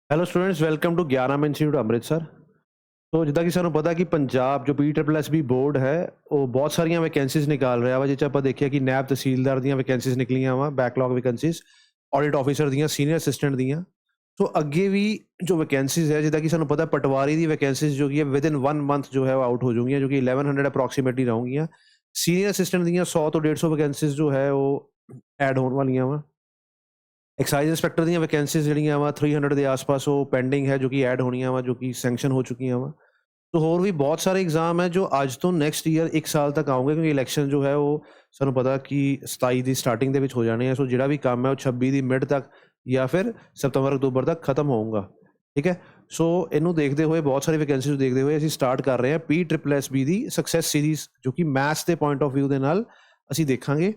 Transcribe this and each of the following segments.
Hello students, welcome to Gyanam institute Amritsar. So ਜਿੱਦਾਂ ਕਿ ਸਾਨੂੰ ਪਤਾ ਕਿ ਪੰਜਾਬ ਜੋ PSSB ਬੋਰਡ ਹੈ ਉਹ ਬਹੁਤ ਸਾਰੀਆਂ ਵੈਕੈਂਸੀਜ਼ ਨਿਕਾਲ ਰਿਹਾ ਵਾ। ਜਿਹ 'ਚ ਆਪਾਂ ਦੇਖਿਆ ਕਿ ਨੈਬ ਤਹਿਸੀਲਦਾਰ ਦੀਆਂ ਵੈਕੈਂਸੀਜ਼ ਨਿਕਲੀਆਂ ਵਾ, ਬੈਕਲੌਗ ਵੈਕੈਂਸੀਜ਼, ਆਡਿਟ ਆਫਿਸਰ ਦੀਆਂ, ਸੀਨੀਅਰ ਅਸਿਸਟੈਂਟ ਦੀਆਂ। ਸੋ ਅੱਗੇ ਵੀ ਜੋ ਵੈਕੈਂਸੀਜ਼ ਹੈ, ਜਿੱਦਾਂ ਕਿ ਸਾਨੂੰ ਪਤਾ ਪਟਵਾਰੀ ਦੀ ਵੈਕੈਂਸੀਜ਼ ਜੋ ਕਿ ਹੈ ਵਿਦਿਨ 1 ਮੰਥ ਜੋ ਹੈ ਉਹ ਆਊਟ ਹੋ ਜਾਊਗੀਆਂ, ਜੋ ਕਿ 1100 ਅਪਰੋਕਸੀਮੇਟਲੀ ਰਹੂੰਗੀਆਂ। ਸੀਨੀਅਰ ਅਸਿਸਟੈਂਟ ਦੀਆਂ 100 ਤੋਂ 150 ਵੈਕੈਂਸੀਜ਼ ਜੋ ਹੈ ਉਹ ਐਡ ਹੋਣ ਵਾਲੀਆਂ ਵਾ। ਐਕਸਾਈਜ਼ ਇੰਸਪੈਕਟਰ ਦੀਆਂ ਵੈਕੈਂਸੀਜ਼ ਜਿਹੜੀਆਂ ਵਾ 300 ਦੇ ਆਸ-ਪਾਸ ਉਹ ਪੈਂਡਿੰਗ ਹੈ, ਜੋ ਕਿ ਐਡ ਹੋਣੀਆਂ ਵਾ, ਜੋ ਕਿ ਸੈਂਕਸ਼ਨ ਹੋ ਚੁੱਕੀਆਂ ਵਾ। ਸੋ ਹੋਰ ਵੀ ਬਹੁਤ ਸਾਰੇ ਐਗਜ਼ਾਮ ਹੈ ਜੋ ਅੱਜ ਤੋਂ ਨੈਕਸਟ ਈਅਰ 1 ਸਾਲ ਤੱਕ ਆਉਂਗੇ, ਕਿਉਂਕਿ ਇਲੈਕਸ਼ਨ ਜੋ ਹੈ ਉਹ ਸਾਨੂੰ ਪਤਾ ਕਿ 27 ਦੀ ਸਟਾਰਟਿੰਗ ਦੇ ਵਿੱਚ ਹੋ ਜਾਣੇ ਆ। ਸੋ ਜਿਹੜਾ ਵੀ ਕੰਮ ਹੈ ਉਹ 26 ਦੀ ਮਿਡ ਤੱਕ ਜਾਂ ਫਿਰ ਸਤੰਬਰ ਅਕਤੂਬਰ ਤੱਕ ਖਤਮ ਹੋਊਗਾ। ਠੀਕ ਹੈ। ਸੋ ਇਹਨੂੰ ਦੇਖਦੇ ਹੋਏ, ਬਹੁਤ ਸਾਰੀ ਵੈਕੈਂਸੀਜ਼ ਨੂੰ ਦੇਖਦੇ ਹੋਏ ਅਸੀਂ ਸਟਾਰਟ ਕਰ ਰਹੇ ਹਾਂ PSSB ਦੀ ਸਕਸੈਸ ਸੀਰੀਜ਼, ਜੋ ਕਿ ਮੈਥਸ ਦੇ ਪੁਆਇੰਟ ਆਫ ਵਿਊ ਦੇ ਨਾਲ ਅਸੀਂ ਦੇਖਾਂਗੇ।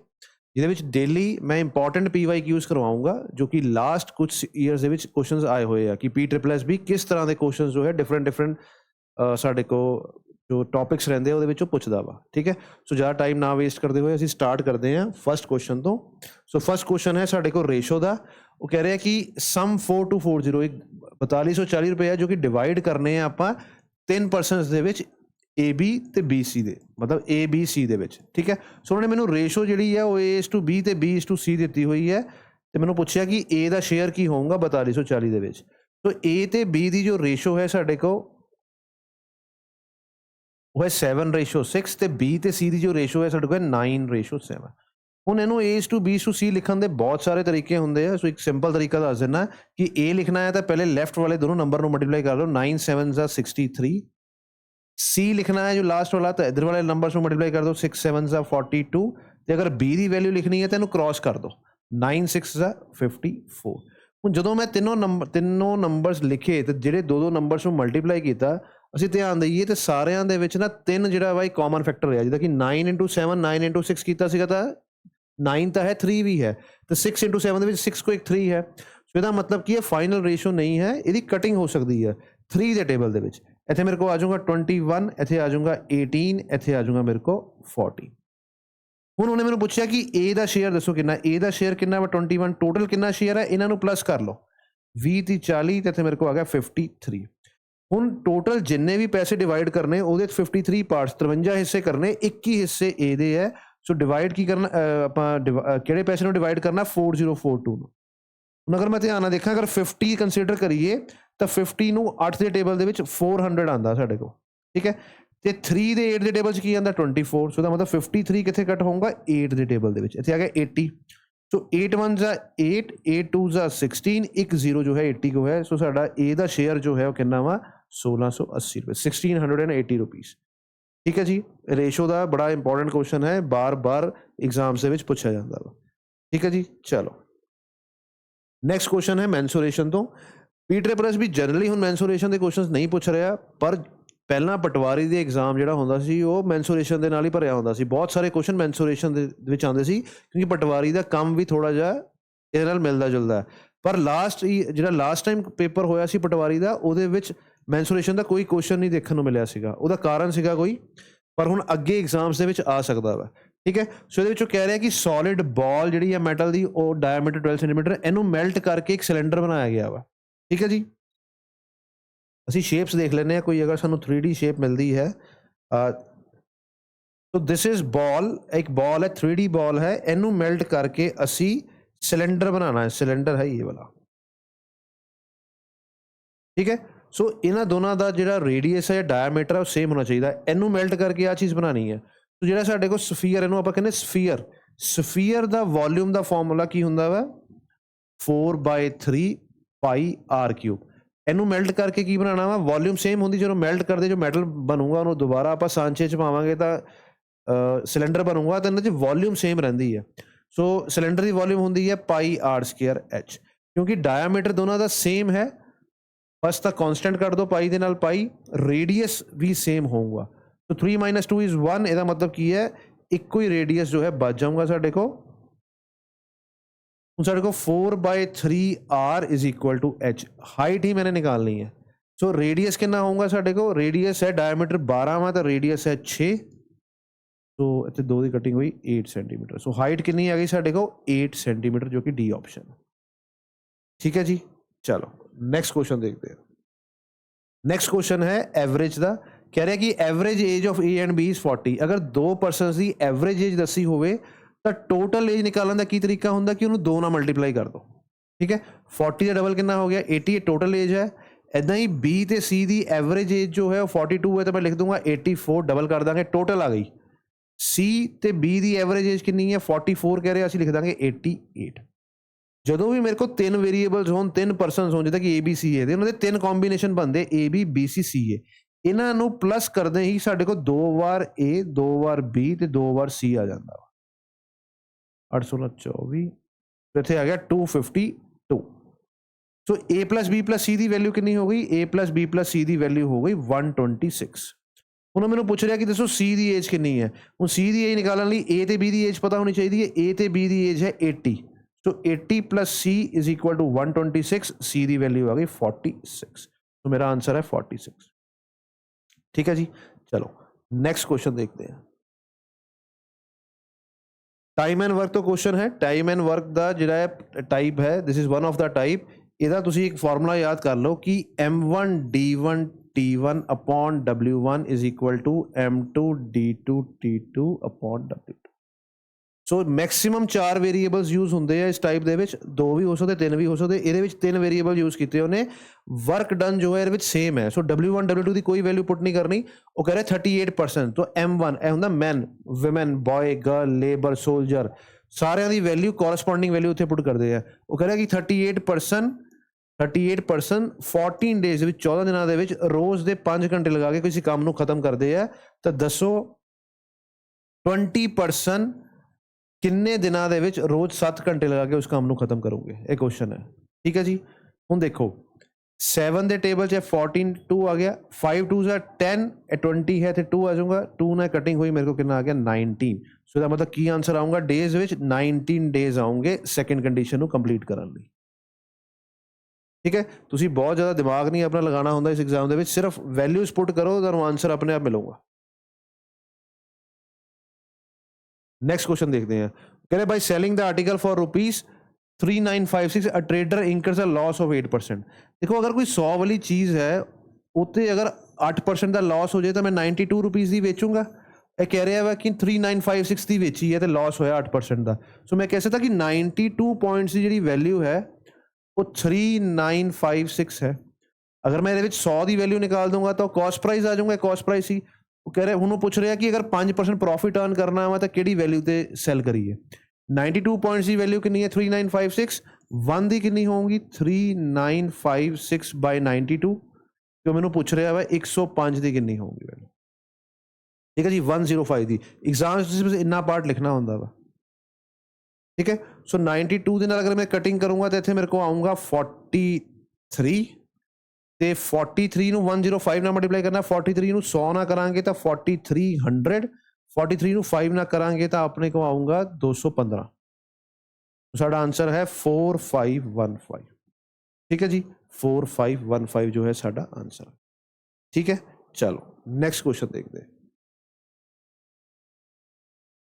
ਜਿਹਦੇ ਵਿੱਚ ਡੇਲੀ ਮੈਂ ਇੰਪੋਰਟੈਂਟ PYQs ਕਰਵਾਊਂਗਾ, ਜੋ ਕਿ ਲਾਸਟ ਕੁਛ ਈਅਰਸ ਦੇ ਵਿੱਚ ਕੁਐਸਚਨਸ ਆਏ ਹੋਏ ਆ ਕਿ PSSB ਕਿਸ ਤਰ੍ਹਾਂ ਦੇ ਕੁਐਸਚਨਸ ਜੋ ਹੈ ਡਿਫਰੈਂਟ ਸਾਡੇ ਕੋਲ ਜੋ ਟੌਪਿਕਸ ਰਹਿੰਦੇ ਆ ਉਹਦੇ ਵਿੱਚੋਂ ਪੁੱਛਦਾ ਵਾ। ਠੀਕ ਹੈ। ਸੋ ਜ਼ਿਆਦਾ ਟਾਈਮ ਨਾ ਵੇਸਟ ਕਰਦੇ ਹੋਏ ਅਸੀਂ ਸਟਾਰਟ ਕਰਦੇ ਹਾਂ ਫਸਟ ਕੁਐਸਚਨ ਤੋਂ। ਸੋ ਫਸਟ ਕੁਐਸਚਨ ਹੈ ਸਾਡੇ ਕੋਲ ਰੇਸ਼ੋ ਦਾ। ਉਹ ਕਹਿ ਰਿਹਾ ਕਿ ਸਮ 4240 ਇੱਕ 4240 ਰੁਪਏ ਜੋ ਕਿ ਡਿਵਾਈਡ ਕਰਨੇ ਆ ਆਪਾਂ 3% ਦੇ ਵਿੱਚ AB ਤੇ BC ਦੇ, ਮਤਲਬ ABC ਦੇ ਵਿੱਚ। ਠੀਕ ਹੈ। ਸੋ ਉਹਨੇ ਮੈਨੂੰ ਰੇਸ਼ੋ ਜਿਹੜੀ ਹੈ ਉਹ A:B ਤੇ B:C ਦਿੱਤੀ ਹੋਈ ਹੈ, ਤੇ ਮੈਨੂੰ ਪੁੱਛਿਆ ਕਿ A ਦਾ ਸ਼ੇਅਰ ਕੀ ਹੋਊਗਾ 4240 ਦੇ ਵਿੱਚ। ਸੋ A ਤੇ B ਦੀ ਜੋ ਰੇਸ਼ੋ ਹੈ ਸਾਡੇ ਕੋਲ ਉਹ ਹੈ 7:6 ਤੇ B ਤੇ C ਦੀ ਜੋ ਰੇਸ਼ੋ ਹੈ ਸਾਡੇ ਕੋਲ 9:7। ਹੁਣ ਇਹਨੂੰ A:B:C ਲਿਖਣ ਦੇ ਬਹੁਤ ਸਾਰੇ ਤਰੀਕੇ ਹੁੰਦੇ ਆ। ਸੋ ਇੱਕ ਸਿੰਪਲ ਤਰੀਕਾ ਦੱਸ ਦਿੰਦਾ ਕਿ A ਲਿਖਣਾ ਹੈ ਤਾਂ ਪਹਿਲੇ ਲੈਫਟ ਵਾਲੇ ਦੋਨੋਂ ਨੰਬਰ ਨੂੰ ਮਲਟੀਪਲਾਈ ਕਰ ਲਓ, 9 7 63। C ਲਿਖਣਾ ਹੈ ਜੋ ਲਾਸਟ ਵਾਲਾ, ਤਾਂ ਇਧਰ ਵਾਲੇ ਨੰਬਰਸ ਨੂੰ ਮਲਟੀਪਲਾਈ ਕਰ ਦਿਓ, 6 7 42। ਤੇ ਅਗਰ B ਦੀ ਵੈਲਿਊ ਲਿਖਣੀ ਹੈ ਤਾਂ ਇਹਨੂੰ ਕ੍ਰਾਸ ਕਰ ਦਿਓ, 9 6 54। ਹੁਣ ਜਦੋਂ ਮੈਂ ਤਿੰਨੋਂ ਨੰਬਰਸ ਲਿਖੇ ਤੇ ਜਿਹੜੇ ਦੋ ਨੰਬਰਸ ਨੂੰ ਮਲਟੀਪਲਾਈ ਕੀਤਾ, ਅਸੀਂ ਧਿਆਨ ਦਈਏ ਤੇ ਸਾਰਿਆਂ ਦੇ ਵਿੱਚ ਨਾ 3 ਜਿਹੜਾ ਵਾ ਇੱਕ ਕਾਮਨ ਫੈਕਟਰ ਰਿਹਾ। ਜਿੱਦਾਂ ਕਿ 9 × 7 9 × 6 ਕੀਤਾ ਸੀਗਾ ਤਾਂ 9 ਤਾਂ ਹੈ, 3 ਵੀ ਹੈ, ਤੇ 6 × 7 ਦੇ ਵਿੱਚ 6 ਕੋ ਇੱਕ 3 ਹੈ। ਸੋ ਇਹਦਾ ਮਤਲਬ ਕੀ ਹੈ, ਫਾਈਨਲ ਰੇਸ਼ੋ ਨਹੀਂ ਹੈ, ਇਹਦੀ ਕਟਿੰਗ ਹੋ ਸਕਦੀ ਹੈ 3 ਦੇ ਟੇਬਲ ਦੇ ਵਿੱਚ। ਇੱਥੇ ਮੇਰੇ ਕੋਲ ਆ ਜਾਊਗਾ 21, ਇੱਥੇ ਆ ਜਾਊਗਾ 18, ਇੱਥੇ ਆ ਜਾਊਗਾ ਮੇਰੇ ਕੋਲ 40। ਹੁਣ ਉਹਨੇ ਮੈਨੂੰ ਪੁੱਛਿਆ ਕਿ A ਦਾ ਸ਼ੇਅਰ ਦੱਸੋ ਕਿੰਨਾ। A ਦਾ ਸ਼ੇਅਰ ਕਿੰਨਾ ਵਾ 21, ਟੋਟਲ ਕਿੰਨਾ ਸ਼ੇਅਰ ਹੈ ਇਹਨਾਂ ਨੂੰ ਪਲੱਸ ਕਰ ਲਓ, 20 ਤੇ 40, ਤੇ ਇੱਥੇ ਮੇਰੇ ਕੋਲ ਆ ਗਿਆ 53। ਹੁਣ ਟੋਟਲ ਜਿੰਨੇ ਵੀ ਪੈਸੇ ਡਿਵਾਈਡ ਕਰਨੇ ਉਹਦੇ 53 ਪਾਰਟਸ, 53 ਹਿੱਸੇ ਕਰਨੇ, 21 ਹਿੱਸੇ A ਦੇ ਹੈ। ਸੋ ਡਿਵਾਈਡ ਕੀ ਕਰਨਾ, ਆਪਾਂ ਕਿਹੜੇ ਪੈਸੇ ਨੂੰ ਡਿਵਾਈਡ ਕਰਨਾ, 4042 ਨੂੰ। ਹੁਣ ਅਗਰ ਮੈਂ ਧਿਆਨ ਨਾਲ ਦੇਖਾਂ, ਅਗਰ 50 ਕੰਸੀਡਰ ਕਰੀਏ ਤਾਂ 50 ਨੂੰ 8 ਦੇ ਟੇਬਲ ਦੇ ਵਿੱਚ 400 ਆਉਂਦਾ ਸਾਡੇ ਕੋਲ। ਠੀਕ ਹੈ। ਤੇ 3 ਦੇ 8 ਦੇ ਟੇਬਲ 'ਚ ਕੀ ਆਉਂਦਾ, 24। ਸੋ ਦਾ ਮਤਲਬ 53 ਕਿੱਥੇ ਕੱਟ ਹੋਊਗਾ, 8 ਦੇ ਟੇਬਲ ਦੇ ਵਿੱਚ। ਇੱਥੇ ਆ ਗਿਆ 80। ਸੋ 8 1 8, 8 2 16, ਇੱਕ 0 ਜੋ ਹੈ 80 ਕੋ ਹੈ। ਸੋ ਸਾਡਾ A ਦਾ ਸ਼ੇਅਰ ਜੋ ਹੈ ਉਹ ਕਿੰਨਾ ਵਾ, 1680 ਰੁਪਏ, 1680 ਰੁਪੀਸ। ਠੀਕ ਹੈ ਜੀ। ਰੇਸ਼ੋ ਦਾ ਬੜਾ ਇੰਪੋਰਟੈਂਟ ਕੁਐਸਚਨ ਹੈ, ਬਾਰ ਐਗਜ਼ਾਮਸ ਦੇ ਵਿੱਚ ਪੁੱਛਿਆ ਜਾਂਦਾ ਵਾ। ਠੀਕ ਹੈ ਜੀ। ਚਲੋ ਨੈਕਸਟ ਕੁਐਸਚਨ ਹੈ ਮੈਂਸੂਰੇਸ਼ਨ ਤੋਂ। PSSB ਜਨਰਲੀ ਹੁਣ ਮੈਂਸੂਰੇਸ਼ਨ ਦੇ ਕੁਐਸਚਨਸ ਨਹੀਂ ਪੁੱਛ ਰਿਹਾ, ਪਰ ਪਹਿਲਾਂ ਪਟਵਾਰੀ ਦੇ ਐਗਜ਼ਾਮ ਜਿਹੜਾ ਹੁੰਦਾ ਸੀ ਉਹ ਮੈਂਸੂਰੇਸ਼ਨ ਦੇ ਨਾਲ ਹੀ ਭਰਿਆ ਹੁੰਦਾ ਸੀ। ਬਹੁਤ ਸਾਰੇ ਕੁਐਸਚਨ ਮੈਂਸੂਰੇਸ਼ਨ ਦੇ ਵਿੱਚ ਆਉਂਦੇ ਸੀ, ਕਿਉਂਕਿ ਪਟਵਾਰੀ ਦਾ ਕੰਮ ਵੀ ਥੋੜਾ ਜਿਹਾ ਇਹਦੇ ਨਾਲ ਮਿਲਦਾ ਜੁਲਦਾ। ਪਰ ਜਿਹੜਾ ਲਾਸਟ ਟਾਈਮ ਪੇਪਰ ਹੋਇਆ ਸੀ ਪਟਵਾਰੀ ਦਾ, ਉਹਦੇ ਵਿੱਚ ਮੈਂਸੂਰੇਸ਼ਨ ਦਾ ਕੋਈ ਕੁਐਸਚਨ ਨਹੀਂ ਦੇਖਣ ਨੂੰ ਮਿਲਿਆ ਸੀਗਾ। ਉਹਦਾ ਕਾਰਨ ਸੀਗਾ ਕੋਈ, ਪਰ ਹੁਣ ਅੱਗੇ ਐਗਜ਼ਾਮਸ ਦੇ ਵਿੱਚ ਆ ਸਕਦਾ ਵਾ। ਠੀਕ ਹੈ। ਸੋ ਇਹਦੇ ਵਿੱਚੋਂ ਕਹਿ ਰਿਹਾ ਕਿ ਸੋਲਿਡ ਬਾਲ ਜਿਹੜੀ ਹੈ ਮੈਟਲ ਦੀ, ਉਹ ਡਾਇਆਮੀਟਰ 12 ਸੈਂਟੀਮੀਟਰ, ਇਹਨੂੰ ਮੈਲਟ ਕਰਕੇ ਇੱਕ ਸਿਲੰਡਰ ਬਣਾਇਆ ਗਿਆ ਵਾ। ਠੀਕ ਹੈ ਜੀ। ਅਸੀਂ ਸ਼ੇਪਸ ਦੇਖ ਲੈਂਦੇ ਹਾਂ, ਕੋਈ ਅਗਰ ਸਾਨੂੰ 3D ਸ਼ੇਪ ਮਿਲਦੀ ਹੈ। ਸੋ ਦਿਸ ਇਜ਼ ਬਾਲ, ਇੱਕ ਬਾਲ ਹੈ, 3D ਬਾਲ ਹੈ, ਇਹਨੂੰ ਮੈਲਟ ਕਰਕੇ ਅਸੀਂ ਸਿਲੰਡਰ ਬਣਾਉਣਾ ਹੈ। ਸਿਲੰਡਰ ਹੈ ਇਹ ਵਾਲਾ। ਠੀਕ ਹੈ। ਸੋ ਇਹਨਾਂ ਦੋਨਾਂ ਦਾ ਜਿਹੜਾ ਰੇਡੀਅਸ ਹੈ, ਡਾਇਆਮੀਟਰ ਹੈ, ਉਹ ਸੇਮ ਹੋਣਾ ਚਾਹੀਦਾ। ਇਹਨੂੰ ਮੈਲਟ ਕਰਕੇ ਆਹ ਚੀਜ਼ ਬਣਾਉਣੀ ਹੈ। ਸੋ ਜਿਹੜਾ ਸਾਡੇ ਕੋਲ ਸਫੀਅਰ, ਇਹਨੂੰ ਆਪਾਂ ਕਹਿੰਦੇ ਸਫੀਅਰ। ਸਫੀਅਰ ਦਾ ਵੋਲਿਊਮ ਦਾ ਫਾਰਮੂਲਾ ਕੀ ਹੁੰਦਾ ਵਾ, 4/3 πr³। ਇਹਨੂੰ ਮੈਲਟ ਕਰਕੇ ਕੀ ਬਣਾਉਣਾ ਵਾ, ਵੋਲਿਊਮ ਸੇਮ ਹੁੰਦੀ, ਜਦੋਂ ਮੈਲਟ ਕਰਦੇ ਜੋ ਮੈਟਲ ਬਣੂਗਾ ਉਹਨੂੰ ਦੁਬਾਰਾ ਆਪਾਂ ਸਾਂਚੇ 'ਚ ਪਾਵਾਂਗੇ ਤਾਂ ਸਿਲੰਡਰ ਬਣੂਗਾ, ਤਾਂ ਇਹਨਾਂ 'ਚ ਵੋਲਿਊਮ ਸੇਮ ਰਹਿੰਦੀ ਹੈ। ਸੋ ਸਿਲੰਡਰ ਦੀ ਵੋਲਿਊਮ ਹੁੰਦੀ ਹੈ πr²h, ਕਿਉਂਕਿ ਡਾਇਆਮੀਟਰ ਦੋਨਾਂ ਦਾ ਸੇਮ ਹੈ, ਬਸ ਤਾਂ ਕੌਨਸਟੈਂਟ ਕੱਢ ਦੋ ਪਾਈ ਦੇ ਨਾਲ ਪਾਈ, ਰੇਡੀਅਸ ਵੀ ਸੇਮ ਹੋਊਗਾ। ਸੋ 3 - 2 = 1। ਇਹਦਾ ਮਤਲਬ ਕੀ ਹੈ, ਇੱਕੋ ਹੀ ਰੇਡੀਅਸ ਜੋ ਹੈ ਬਚ ਜਾਊਗਾ ਸਾਡੇ ਕੋਲ। ਹੁਣ ਸਾਡੇ ਕੋਲ 4/3r = h, ਹਾਈਟ ਹੀ ਮੈंने ਨਿਕਾਲਣੀ ਹੈ। ਸੋ ਰੇਡੀਅਸ ਕਿੰਨਾ ਹੋਊਗਾ ਸਾਡੇ ਕੋਲ, ਰੇਡੀਅਸ ਹੈ ਡਾਇਆਮੀਟਰ 12 ਵਾ ਤਾਂ ਰੇਡੀਅਸ ਹੈ 6। ਸੋ ਇੱਥੇ 2 ਦੀ ਕਟਿੰਗ ਹੋਈ 8 ਸੈਂਟੀਮੀਟਰ। ਸੋ ਹਾਈਟ ਕਿੰਨੀ ਆ ਗਈ ਸਾਡੇ ਕੋਲ, 8 ਸੈਂਟੀਮੀਟਰ, ਜੋ ਕਿ ਡੀ ਆਪਸ਼ਨ। ਠੀਕ ਹੈ ਜੀ। चलो नेक्स्ट क्वेश्चन देखते हैं। नेक्स्ट क्वेश्चन है एवरेज का, कह रहा है कि average age of A and B is 40। अगर दो परसन की एवरेज एज दसी होवे तो टोटल एज निकालने का की तरीका होंगे कि उन्होंने 2 ਨਾਲ मल्टीप्लाई कर दो। ठीक है, 40 का डबल कितना हो गया 80 टोटल एज है। इदा ही बी तो सी की एवरेज एज जो है 42 है, तो मैं लिख दूंगा 84 डबल कर देंगे टोटल आ गई। सी तो बी की एवरेज एज कितनी है 44 कह रहे हैं, असं लिख देंगे 88। ਜਦੋਂ ਵੀ ਮੇਰੇ ਕੋਲ ਤਿੰਨ ਵੇਰੀਏਬਲਸ ਹੋਣ, ਤਿੰਨ ਪਰਸਨਸ ਹੋਣ, ਜਿੱਦਾਂ ਕਿ ਏ ਬੀ ਸੀ ਏ ਦੇ, ਉਹਨਾਂ ਦੇ ਤਿੰਨ ਕੰਬੀਨੇਸ਼ਨ ਬਣਦੇ ਏ ਬੀ ਬੀ ਸੀ ਸੀ ਏ। ਇਹਨਾਂ ਨੂੰ ਪਲੱਸ ਕਰਦੇ ਹੀ ਸਾਡੇ ਕੋਲ 2 ਵਾਰ ਏ 2 ਵਾਰ ਬੀ ਤੇ 2 ਵਾਰ ਸੀ ਆ ਜਾਂਦਾ ਵਾ। 824 ਇੱਥੇ ਆ ਗਿਆ 252। ਸੋ A plus B plus C the value ਕਿੰਨੀ ਹੋ ਗਈ, A plus B plus C the value ਹੋ ਗਈ 126। ਹੁਣ ਮੈਨੂੰ ਪੁੱਛ ਰਿਹਾ ਕਿ ਦੱਸੋ ਸੀ ਦੀ ਏਜ ਕਿੰਨੀ ਹੈ। ਹੁਣ ਸੀ ਦੀ ਏਜ ਨਿਕਾਲਣ ਲਈ ਏ ਤੇ ਬੀ ਦੀ ਏਜ ਪਤਾ ਹੋਣੀ ਚਾਹੀਦੀ ਹੈ। ਏ ਤੇ ਬੀ ਦੀ ਏਜ ਹੈ 80, so 80 plus C is equal to 126। C की वैल्यू आ गई 46, तो मेरा आंसर है 46। ठीक है जी, चलो नेक्स्ट क्वेश्चन देखते हैं। टाइम एंड वर्क तो क्वेश्चन है, टाइम एंड वर्क का जो टाइप है, this is one of the type. ਇਹਦਾ ਤੁਸੀਂ ਇੱਕ ਫਾਰਮੂਲਾ ਯਾਦ ਕਰ ਲਓ ਕਿ m1 d1 t1 upon w1 is equal to m2 d2 t2 upon w2। So maximum 4 variables use होंगे इस टाइप के, 2 भी हो सकते 3 भी हो सकते। ये 3 वेरीएबल यूज किए उन्हें, वर्क डन जो है ये सेम है। सो W1 W2 की कोई वैल्यू पुट नहीं करनी। वो कह रहे 38%, तो M1 यह होंगे man women boy girl labour soldier, सारे की वैल्यू कॉरसपॉन्डिंग वैल्यू उत्थे पुट करते हैं। वो कह रहा कि 38% 14 डेज 14 दिनों के रोज़ के 5 घंटे लगा के किसी काम को खत्म करते हैं। तो दसो 20% किन्ने दिनों के रोज़ 7 घंटे लगा के उस काम को खत्म करोगे, ये क्वेश्चन है। ठीक है जी, हुण देखो 7 के टेबल च 14 2 आ गया, 5 2 10 20 है तो 2 आ जाऊंगा, 2 ने कटिंग हुई मेरे को कितना आ गया 19। सो इसका मतलब की आंसर आऊँगा डेज विच 19 डेज आउंगे सैकेंड कंडीशन को कंप्लीट करने लई। ठीक है, तुसी बहुत ज़्यादा दिमाग नहीं अपना लगाना होंदा इस एग्जाम दे विच, सिर्फ वैल्यूज पुट करो तो आंसर अपने आप मिलूगा। नेक्स्ट क्वेश्चन देखते हैं। कह रहे भाई selling the article for ₹3956 a trader incurs a loss of 8%। देखो अगर कोई 100 वाली चीज़ है उत्ते अगर 8% का लॉस हो जाए तो मैं 92 रुपीज़ की बेचूंगा। यह कह रहा है कि 3956 की बेची है तो लॉस होया 8% का। सो मैं कह सकता कि 92 पॉइंट्स की जी वैल्यू है वो 3956 है। अगर मैं ये 100 की वैल्यू निकाल दूंगा तो कॉस्ट प्राइस आ जाऊंगा, कॉस्ट प्राइस ही। वो कह रहे हुण पूछ रहे हैं कि अगर 5% प्रॉफिट अर्न करना है तो कि वैल्यू ते सैल करिए। 92 पॉइंट्स की वैल्यू कितनी है 3956, 1 की कितनी होगी 3956 बाय 92, तो मैंने पूछ रहा है 105 की कितनी होगी वैल्यू। ठीक है जी, 105 की एग्जाम इन्ना पार्ट लिखना होंगे वा। ठीक है, सो 92 के अगर मैं कटिंग करूँगा तो इतने मेरे को आऊँगा 43 ਤੇ 43 ਨੂੰ 105 ਨਾਲ ਮਲਟੀਪਲਾਈ ਕਰਨਾ, 43 ਨੂੰ 100 ਨਾਲ ਕਰਾਂਗੇ ਤਾਂ 4300, 43 ਨੂੰ 5 ਨਾਲ ਕਰਾਂਗੇ ਤਾਂ ਆਪਣੇ ਕੋ ਆਊਗਾ 215। ਸਾਡਾ ਆਨਸਰ ਹੈ 4515। ठीक है जी, 4515 जो है साडा आंसर। ठीक है, चलो नेक्स्ट क्वेश्चन देखते हैं।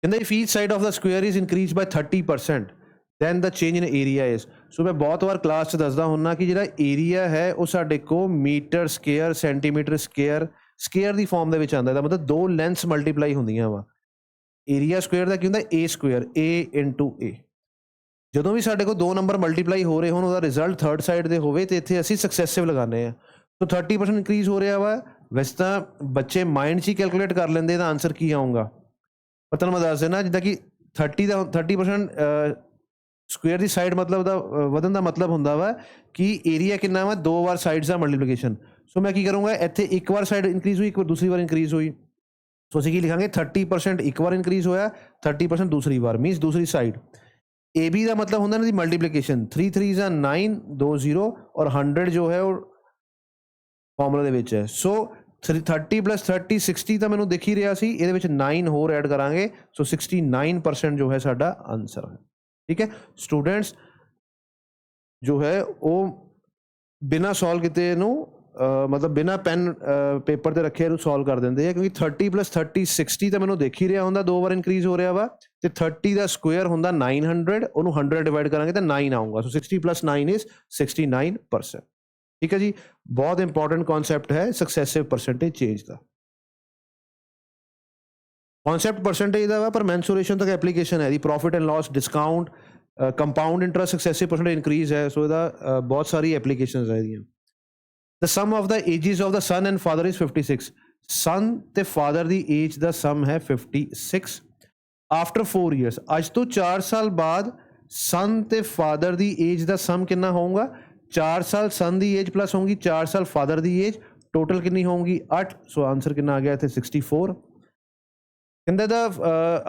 कहते if each side of the square is increased by 30%, then the change in area is। सो मैं बहुत बार क्लास च दसदा हुन्ना कि जिहड़ा एरिया है वो साडे को मीटर स्केयर सेंटीमीटर स्केयर की फॉर्म दे विच आंदा है। मतलब 2 लेंथस मल्टीप्लाई हुंदियां वा। एरिया स्क्वेयर का की हुंदा ए स्क्वेयर, ए इंटू ए। ਜਦੋਂ ਵੀ ਸਾਡੇ ਕੋਲ 2 ਨੰਬਰ ਮਲਟੀਪਲਾਈ ਹੋ ਰਹੇ ਹੋਣ ਉਹਦਾ ਰਿਜ਼ਲਟ ਥਰਡ ਸਾਈਡ ਦੇ ਹੋਵੇ ਤੇ ਇੱਥੇ ਅਸੀਂ ਸਕਸੈਸਿਵ ਲਗਾਉਂਦੇ ਆ। ਸੋ 30% ਇਨਕਰੀਜ਼ ਹੋ ਰਿਹਾ ਵਾ। ਵੈਸੇ ਤਾਂ ਬੱਚੇ ਮਾਈਂਡ 'ਚ ਹੀ ਕੈਲਕੂਲੇਟ ਕਰ ਲੈਂਦੇ ਤਾਂ ਆਨਸਰ ਕੀ ਆਊਗਾ। ਪਤਾ ਮੈਂ ਦੱਸ ਦੇਣਾ, ਜਿੱਦਾਂ ਕਿ 30% ਸਕੁਏਅਰ ਦੀ ਸਾਈਡ ਮਤਲਬ ਦਾ ਵਧਣ ਦਾ ਮਤਲਬ ਹੁੰਦਾ ਵਾ ਕਿ ਏਰੀਆ ਕਿੰਨਾ ਵਾ 2 ਵਾਰ ਸਾਈਡਸ ਦਾ ਮਲਟੀਪਲੀਕੇਸ਼ਨ। ਸੋ ਮੈਂ ਕੀ ਕਰੂੰਗਾ, ਇੱਥੇ ਇੱਕ ਵਾਰ ਸਾਈਡ ਇਨਕਰੀਜ਼ ਹੋਈ, ਇੱਕ ਵਾਰ ਦੂਸਰੀ ਵਾਰ ਇਨਕਰੀਜ਼ ਹੋਈ। ਸੋ ਅਸੀਂ ਕੀ ਲਿਖਾਂਗੇ 30% ਇੱਕ ਵਾਰ ਇਨਕਰੀਜ਼ ਹੋਇਆ, 30% ਦੂਸਰੀ ਵਾਰ, मीनस दूसरी साइड। ए बी का मतलब होंगे ना मल्टीप्लीकेशन, 3 3 9 2 0 और 100 जो है वो फॉर्मूला है। सो 30 + 30 60 तो मैंने दिख ही रहा सी, ये 9 होर ऐड करांगे। सो 69% जो है साडा आंसर है। ठीक है स्टूडेंट्स, जो है वो बिना सॉल्व किए ਮਤਲਬ ਬਿਨਾਂ ਪੈਨ ਪੇਪਰ ਤੇ ਰੱਖੇ ਇਹਨੂੰ ਸੋਲਵ ਕਰ ਦਿੰਦੇ ਆ, ਕਿਉਂਕਿ 30 + 30 60 ਤਾਂ ਮੈਨੂੰ ਦੇਖ ਹੀ ਰਿਹਾ ਹੁੰਦਾ 2 ਵਾਰ ਇਨਕਰੀਜ਼ ਹੋ ਰਿਹਾ ਵਾ, ਤੇ 30 ਦਾ ਸਕੁਅਰ ਹੁੰਦਾ 900, ਉਹਨੂੰ 100 ਡਿਵਾਈਡ ਕਰਾਂਗੇ ਤਾਂ 9 ਆਊਗਾ। So 60 + 9 is 69%। ਠੀਕ ਹੈ ਜੀ, ਬਹੁਤ ਇੰਪੋਰਟੈਂਟ ਕਨਸੈਪਟ ਹੈ ਸਕਸੈਸਿਵ ਪਰਸੈਂਟੇਜ ਚੇਂਜ ਦਾ। ਕਨਸੈਪਟ ਪਰਸੈਂਟੇਜ ਦਾ ਵਾ, ਪਰ ਮੈਂਸੂਰੇਸ਼ਨ ਤੱਕ ਐਪਲੀਕੇਸ਼ਨ ਹੈ ਦੀ profit and loss, discount, compound interest, successive percentage increase ਹੈ। ਸੋ ਇਹਦਾ ਬਹੁਤ ਸਾਰੀ ਐਪਲੀਕੇਸ਼ਨਸ ਹੈ ਇਹਦੀਆਂ। The sum of the ages of the son and father is 56. Son ਤੇ father ਦੀ age ਦਾ sum ਹੈ 56. After 4 years, ਅੱਜ ਤੋਂ 4 ਸਾਲ ਬਾਅਦ son ਤੇ father ਦੀ age ਦਾ sum ਕਿੰਨਾ ਹੋਊਗਾ? 4 ਸਾਲ son ਦੀ age plus ਹੋਊਗੀ 4 ਸਾਲ father ਦੀ age, ਟੋਟਲ ਕਿੰਨੀ ਹੋਊਗੀ? 8। ਸੋ ਆਂਸਰ ਕਿੰਨਾ ਆ ਗਿਆ ਇੱਥੇ? 64। ਕਹਿੰਦਾ ਦਾ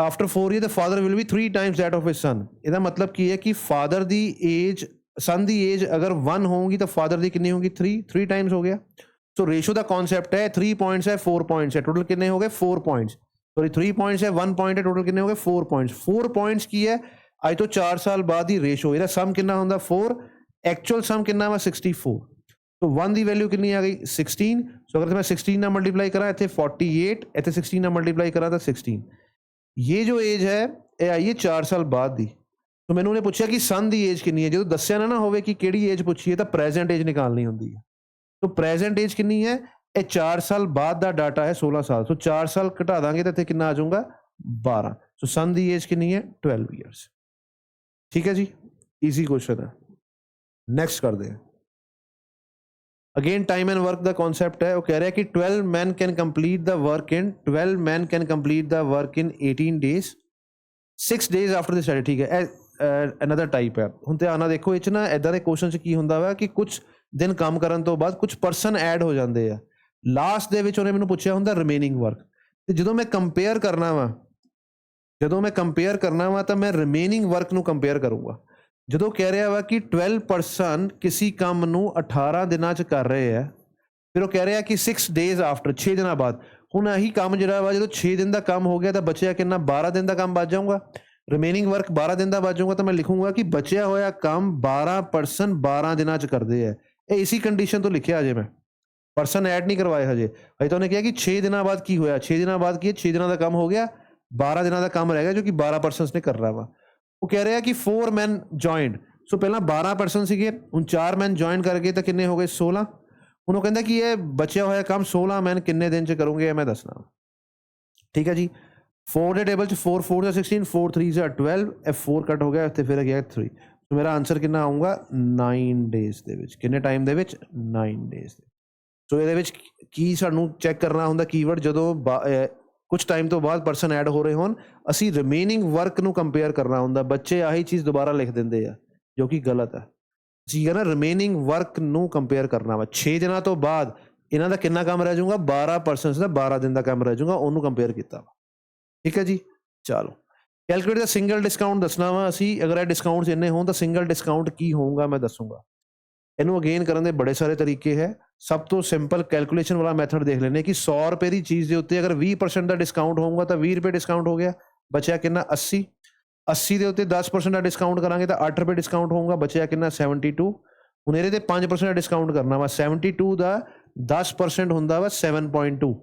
after 4 years the father will be 3 times that of his son। ਇਹਦਾ ਮਤਲਬ ਕੀ ਹੈ ਕਿ father ਦੀ age, सन ਦੀ ਏਜ ਅਗਰ 1 ਹੋਊਗੀ ਤਾਂ ਫਾਦਰ ਦੀ ਕਿੰਨੀ ਹੋਊਗੀ? 3 ਟਾਈਮਸ ਹੋ ਗਿਆ। ਸੋ ਰੇਸ਼ੋ ਦਾ ਕਨਸੈਪਟ ਹੈ 3 ਪੁਆਇੰਟਸ ਹੈ 4 ਪੁਆਇੰਟਸ ਹੈ, ਟੋਟਲ ਕਿੰਨੇ ਹੋ ਗਏ? 4 ਪੁਆਇੰਟਸ। ਸੋਰੀ 3 ਪੁਆਇੰਟਸ ਹੈ 1 ਪੁਆਇੰਟ ਹੈ, ਟੋਟਲ ਕਿੰਨੇ ਹੋ ਗਏ? 4 ਪੁਆਇੰਟਸ। 4 ਪੁਆਇੰਟਸ ਕੀ ਹੈ? ਅੱਜ ਤੋਂ 4 ਸਾਲ ਬਾਅਦ ਦੀ ਰੇਸ਼ੋ, ਇਹਦਾ ਸਮ ਕਿੰਨਾ ਹੁੰਦਾ? 4। ਐਕਚੁਅਲ ਸਮ ਕਿੰਨਾ ਵਾ? 64। ਸੋ 1 ਦੀ ਵੈਲਿਊ ਕਿੰਨੀ ਆ ਗਈ? 16। ਸੋ ਅਗਰ ਮੈਂ 16 ਨਾਲ ਮਲਟੀਪਲਾਈ ਕਰਾਂ ਇੱਥੇ 48, ਇੱਥੇ 16 ਨਾਲ ਮਲਟੀਪਲਾਈ ਕਰਾਂ ਤਾਂ 16। ਇਹ ਜੋ ਏਜ ਹੈ ਇਹ ਆਈ ਹੈ 4 ਸਾਲ ਬਾਅਦ ਦੀ। ਸੋ ਮੈਨੂੰ ਉਹਨੇ ਪੁੱਛਿਆ ਕਿ ਸਨ ਦੀ ਏਜ ਕਿੰਨੀ ਹੈ, ਜਦੋਂ ਦੱਸਿਆ ਨਾ ਹੋਵੇ ਕਿ ਕਿਹੜੀ ਏਜ ਪੁੱਛੀ ਹੈ ਤਾਂ ਪ੍ਰੈਜ਼ੈਂਟ ਏਜ ਨਿਕਾਲਣੀ ਹੁੰਦੀ ਹੈ। ਸੋ ਪ੍ਰੈਜ਼ੈਂਟ ਏਜ ਕਿੰਨੀ ਹੈ? ਇਹ 4 ਸਾਲ ਬਾਅਦ ਦਾ ਡਾਟਾ ਹੈ 16 ਸਾਲ। ਸੋ 4 ਸਾਲ ਘਟਾ ਦਾਂਗੇ ਤਾਂ ਇੱਥੇ ਕਿੰਨਾ ਆ ਜਾਊਗਾ? 12। ਸੋ ਸਨ ਦੀ ਏਜ ਕਿੰਨੀ ਹੈ? 12 ਈਅਰਸ। ਠੀਕ ਹੈ ਜੀ, ਈਜ਼ੀ ਕੁਐਸਚਨ ਹੈ। ਨੈਕਸਟ ਕਰਦੇ ਹਾਂ। Again time and work the concept ਹੈ। ਉਹ ਕਹਿ ਰਿਹਾ ਕਿ 12 men can complete the work in 18 days 6 days after the study। ਠੀਕ ਹੈ, ਅਨਦਰ ਟਾਈਪ ਹੈ। ਹੁਣ ਧਿਆਨ ਨਾਲ ਦੇਖੋ, ਇਹ 'ਚ ਨਾ ਇੱਦਾਂ ਦੇ ਕੁਐਸਚਨ 'ਚ ਕੀ ਹੁੰਦਾ ਵਾ ਕਿ ਕੁਛ ਦਿਨ ਕੰਮ ਕਰਨ ਤੋਂ ਬਾਅਦ ਕੁਛ ਪਰਸਨ ਐਡ ਹੋ ਜਾਂਦੇ ਆ। ਲਾਸਟ ਦੇ ਵਿੱਚ ਉਹਨੇ ਮੈਨੂੰ ਪੁੱਛਿਆ ਹੁੰਦਾ ਰਿਮੇਨਿੰਗ ਵਰਕ, ਤੇ ਜਦੋਂ ਮੈਂ ਕੰਪੇਅਰ ਕਰਨਾ ਵਾ ਤਾਂ ਮੈਂ ਰਿਮੇਨਿੰਗ ਵਰਕ ਨੂੰ ਕੰਪੇਅਰ ਕਰੂੰਗਾ। ਜਦੋਂ ਕਹਿ ਰਿਹਾ ਵਾ ਕਿ 12 ਪਰਸਨ ਕਿਸੇ ਕੰਮ ਨੂੰ 18 ਦਿਨਾਂ 'ਚ ਕਰ ਰਹੇ ਆ, ਫਿਰ ਉਹ ਕਹਿ ਰਿਹਾ ਕਿ 6 days after 6 ਦਿਨਾਂ ਬਾਅਦ। ਹੁਣ ਇਹੀ ਕੰਮ ਜਿਹੜਾ ਵਾ ਜਦੋਂ 6 ਦਿਨ ਦਾ ਕੰਮ ਹੋ ਗਿਆ ਤਾਂ ਬਚਿਆ ਕਿੰਨਾ? 12 ਦਿਨ ਦਾ ਕੰਮ ਬਚ ਜਾਊਗਾ। ਰਿਮੇਨਿੰਗ ਵਰਕ 12 ਦਿਨ ਦਾ ਬਚ ਜਾਊਗਾ, ਤਾਂ ਮੈਂ ਲਿਖੂੰਗਾ ਕਿ ਬਚਿਆ ਹੋਇਆ ਕੰਮ 12 ਪਰਸਨ 12 ਦਿਨਾਂ 'ਚ ਕਰਦੇ ਆ। ਇਹ ਇਸੀ ਕੰਡੀਸ਼ਨ ਤੋਂ ਲਿਖਿਆ ਅਜੇ, ਮੈਂ ਪਰਸਨ ਐਡ ਨਹੀਂ ਕਰਵਾਏ ਹਜੇ ਤਾਂ ਉਹਨੇ ਕਿਹਾ ਕਿ 6 ਦਿਨਾਂ ਬਾਅਦ ਕੀ ਹੋਇਆ? 6 ਦਿਨਾਂ ਬਾਅਦ ਕੀ ਹੈ? 6 ਦਿਨਾਂ ਦਾ ਕੰਮ ਹੋ ਗਿਆ, 12 ਦਿਨਾਂ ਦਾ ਕੰਮ ਰਹਿ ਗਿਆ ਜੋ ਕਿ 12 ਪਰਸਨਸ ਨੇ ਕਰਨਾ ਵਾ। ਉਹ ਕਹਿ ਰਿਹਾ ਕਿ 4 men joined। ਸੋ ਪਹਿਲਾਂ 12 ਪਰਸਨ ਸੀਗੇ, ਹੁਣ 4 ਮੈਨ ਜੁਆਇਨ ਕਰ ਗਏ ਤਾਂ ਕਿੰਨੇ ਹੋ ਗਏ? 16। ਹੁਣ ਉਹ ਕਹਿੰਦਾ ਕਿ ਇਹ ਬਚਿਆ ਹੋਇਆ ਕੰਮ 16 ਮੈਨ ਕਿੰਨੇ ਦਿਨ 'ਚ ਕਰੋਗੇ, ਇਹ ਮੈਂ ਦੱਸਣਾ। ਠੀਕ ਹੈ ਜੀ, 4 ਦੇ ਟੇਬਲ 'ਚ 4 4 ਦਾ 16, 4 3 ਦਾ 12, ਇਹ 4 ਕੱਟ ਹੋ ਗਿਆ, ਇੱਥੇ ਫਿਰ ਗਿਆ 3। ਸੋ ਮੇਰਾ ਆਨਸਰ ਕਿੰਨਾ ਆਊਗਾ? 9 ਡੇਜ਼ ਦੇ ਵਿੱਚ। ਕਿੰਨੇ ਟਾਈਮ ਦੇ ਵਿੱਚ? 9 ਡੇਜ਼ ਦੇ। ਸੋ ਇਹਦੇ ਵਿੱਚ ਕੀ ਸਾਨੂੰ ਚੈੱਕ ਕਰਨਾ ਹੁੰਦਾ? ਕੀਵਰਡ ਜਦੋਂ ਕੁਛ ਟਾਈਮ ਤੋਂ ਬਾਅਦ ਪਰਸਨ ਐਡ ਹੋ ਰਹੇ ਹੋਣ, ਅਸੀਂ ਰਿਮੇਨਿੰਗ ਵਰਕ ਨੂੰ ਕੰਪੇਅਰ ਕਰਨਾ ਹੁੰਦਾ। ਬੱਚੇ ਆਹੀ ਚੀਜ਼ ਦੁਬਾਰਾ ਲਿਖ ਦਿੰਦੇ ਆ ਜੋ ਕਿ ਗਲਤ ਹੈ। ਠੀਕ ਹੈ ਨਾ, ਰਿਮੇਨਿੰਗ ਵਰਕ ਨੂੰ ਕੰਪੇਅਰ ਕਰਨਾ ਵਾ। 6 ਦਿਨਾਂ ਤੋਂ ਬਾਅਦ ਇਹਨਾਂ ਦਾ ਕਿੰਨਾ ਕੰਮ ਰਹਿ ਜਾਊਗਾ? 12 ਪਰਸਨਸ ਦਾ 12 ਦਿਨ ਦਾ ਕੰਮ ਰਹਿ ਜਾਊਗਾ, ਉਹਨੂੰ ਕੰਪੇਅਰ ਕੀਤਾ ਵਾ। ਠੀਕ ਹੈ ਜੀ, ਚਲੋ ਕੈਲਕੂਲੇਟ ਦਾ ਸਿੰਗਲ ਡਿਸਕਾਊਂਟ ਦੱਸਣਾ ਵਾ ਅਸੀਂ। ਅਗਰ ਇਹ ਡਿਸਕਾਊਂਟਸ ਇੰਨੇ ਹੋਣ ਤਾਂ ਸਿੰਗਲ ਡਿਸਕਾਊਂਟ ਕੀ ਹੋਊਗਾ ਮੈਂ ਦੱਸੂਗਾ। ਇਹਨੂੰ ਅਗੇਨ ਕਰਨ ਦੇ ਬੜੇ ਸਾਰੇ ਤਰੀਕੇ ਹੈ। ਸਭ ਤੋਂ ਸਿੰਪਲ ਕੈਲਕੂਲੇਸ਼ਨ ਵਾਲਾ ਮੈਥਡ ਦੇਖ ਲੈਂਦੇ ਕਿ 100 ਰੁਪਏ ਦੀ ਚੀਜ਼ ਦੇ ਉੱਤੇ ਅਗਰ 20% ਦਾ ਡਿਸਕਾਊਂਟ ਹੋਊਗਾ ਤਾਂ 20 ਰੁਪਏ ਡਿਸਕਾਊਂਟ ਹੋ ਗਿਆ, ਬਚਿਆ ਕਿੰਨਾ? 80। 80 ਦੇ ਉੱਤੇ 10% ਦਾ ਡਿਸਕਾਊਂਟ ਕਰਾਂਗੇ ਤਾਂ 8 ਰੁਪਏ ਡਿਸਕਾਊਂਟ ਹੋਊਗਾ, ਬਚਿਆ ਕਿੰਨਾ? 72। ਹੁਣ ਇਹਦੇ ਤੇ 5% ਦਾ ਡਿਸਕਾਊਂਟ ਕਰਨਾ ਵਾ। 72 ਦਾ 10% ਹੁੰਦਾ ਵਾ 7.2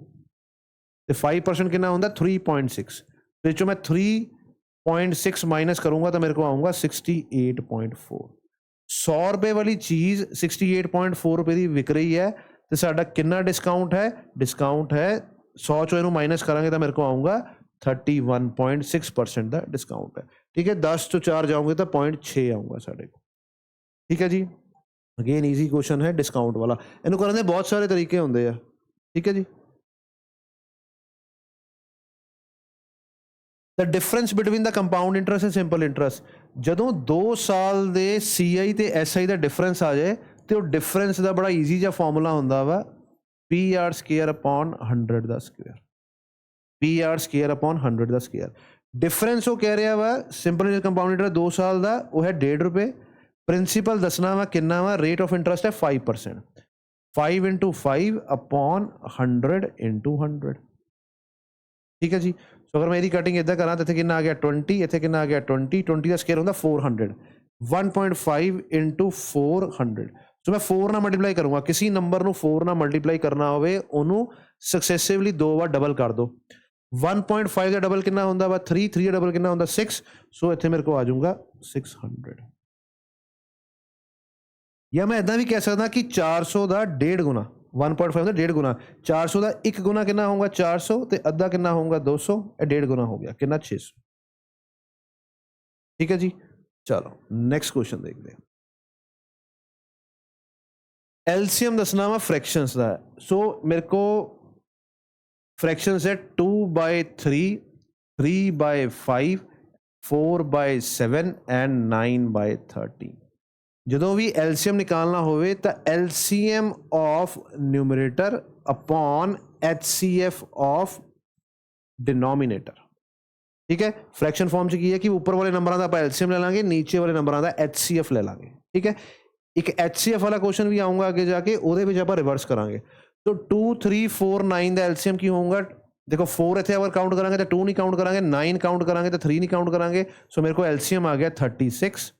ਤੇ 5% ਕਿੰਨਾ ਹੁੰਦਾ? 3.6। ਤੇ ਚੋਂ ਮੈਂ 3.6 ਮਾਈਨਸ ਕਰੂੰਗਾ ਤਾਂ ਮੇਰੇ ਕੋਲ ਆਊਗਾ 68.4। 100 ਰੁਪਏ ਵਾਲੀ ਚੀਜ਼ 68.4 ਰੁਪਏ ਦੀ ਵਿਕ ਰਹੀ ਹੈ ਤੇ ਸਾਡਾ ਕਿੰਨਾ ਡਿਸਕਾਊਂਟ ਹੈ? ਡਿਸਕਾਊਂਟ ਹੈ 100 ਚੋਂ ਇਹਨੂੰ ਮਾਈਨਸ ਕਰਾਂਗੇ ਤਾਂ ਮੇਰੇ ਕੋਲ ਆਊਗਾ 31.6% ਦਾ ਡਿਸਕਾਊਂਟ ਹੈ। ਠੀਕ ਹੈ, 10 ਚੋਂ 4 ਜਾਓਗੇ ਤਾਂ 0.6 ਆਊਗਾ ਸਾਡੇ ਕੋਲ। ਠੀਕ ਹੈ ਜੀ, ਅਗੇਨ ਈਜ਼ੀ ਕੁਐਸਚਨ ਹੈ ਡਿਸਕਾਊਂਟ ਵਾਲਾ। ਇਹਨੂੰ ਕਰਨ ਦੇ ਬਹੁਤ ਸਾਰੇ ਤਰੀਕੇ ਹੁੰਦੇ ਆ। ਠੀਕ ਹੈ ਜੀ, the difference between the compound interest and simple interest. ਜਦੋਂ 2 ਸਾਲ ਦੇ CI ਤੇ SI ਦਾ ਡਿਫਰੈਂਸ ਆ ਜਾਏ ਤੇ ਉਹ ਡਿਫਰੈਂਸ ਦਾ ਬੜਾ ਈਜ਼ੀ ਜਿਹਾ ਫਾਰਮੂਲਾ ਹੁੰਦਾ ਵਾ PR² ਦਾ ਸਕੁਅਰ। PR² ਦਾ ਸਕੁਅਰ। ਡਿਫਰੈਂਸ ਉਹ ਕਹਿ ਰਿਹਾ ਵਾ ਸਿੰਪਲ ਕੰਪਾਊਂਡ ਇੰਟਰਸਟ 2 ਸਾਲ ਦਾ ਉਹ ਹੈ 1.5 ਰੁਪਏ। ਪ੍ਰਿੰਸੀਪਲ ਦੱਸਣਾ ਵਾ ਕਿੰਨਾ ਵਾ? ਰੇਟ ਆਫ ਇੰਟਰਸਟ ਹੈ 5%। 5 × 5/100 × 100। ਠੀਕ ਹੈ ਜੀ, ਸੋ ਅਗਰ ਮੈਂ ਇਹਦੀ ਕਟਿੰਗ ਇੱਦਾਂ ਕਰਾਂ ਤਾਂ ਇੱਥੇ ਕਿੰਨਾ ਆ ਗਿਆ? 20। ਇੱਥੇ ਕਿੰਨਾ ਆ ਗਿਆ? 20 ਦਾ ਸਕੁਅਰ ਹੁੰਦਾ 400। 1.5 × 400। ਸੋ ਮੈਂ 4 ਨਾਲ ਮਲਟੀਪਲਾਈ ਕਰੂੰਗਾ, ਕਿਸੇ ਨੰਬਰ ਨੂੰ 4 ਨਾਲ ਮਲਟੀਪਲਾਈ ਕਰਨਾ ਹੋਵੇ ਉਹਨੂੰ ਸਕਸੈਸਿਵਲੀ 2 ਵਾਰ ਡਬਲ ਕਰ ਦਿਓ। 1.5 ਦਾ ਡਬਲ ਕਿੰਨਾ ਹੁੰਦਾ ਵਾ 3, 3 ਦਾ ਡਬਲ ਕਿੰਨਾ ਹੁੰਦਾ 6, ਸੋ ਇੱਥੇ ਮੇਰੇ ਕੋਲ ਆ ਜਾਊਗਾ 600। ਜਾਂ ਮੈਂ ਇਦਾਂ ਵੀ ਕਹਿ ਸਕਦਾ ਕਿ 400 ਦਾ 1.5 ਗੁਣਾ, 1.5 ਦਾ 1.5 ਗੁਣਾ, 400 ਦਾ 1 ਗੁਣਾ ਕਿੰਨਾ ਹੋਊਗਾ 400 ਤੇ ਅੱਧਾ ਕਿੰਨਾ ਹੋਊਗਾ 200, ਇਹ 1.5 ਗੁਣਾ ਹੋ ਗਿਆ ਕਿੰਨਾ 600। ਠੀਕ ਹੈ ਜੀ, ਚਲੋ ਨੈਕਸਟ ਕੁਐਸਚਨ ਦੇਖਦੇ ਹਾਂ। एलसीएम दसना वा फ्रैक्शंस का, सो मेरे को फ्रैक्शंस है 2/3, 3/5, 4/7 एंड 9/13। ਜਦੋਂ ਵੀ एलसीएम निकालना होवे तो LCM of numerator upon HCF of denominator. ठीक है, फ्रैक्शन फॉर्म च की है कि ऊपर वाले नंबरों का आप एलसीएम ले लांगे, नीचे वाले नंबरों का एचसीएफ ले लांगे। ठीक है, एक एचसीएफ वाला क्वेश्चन भी आऊँगा आगे जाके, ਉਹਦੇ ਵਿੱਚ ਆਪਾਂ रिवर्स करांगे। तो 2, 3, 4, 9 का एलसीएम की होगा, देखो 4 इतने अगर काउंट करांगे तो 2 नहीं काउंट करांगे, 9 काउंट करांगे तो 3 नहीं काउंट करांगे, सो मेरे को एलसीएम आ गया 36।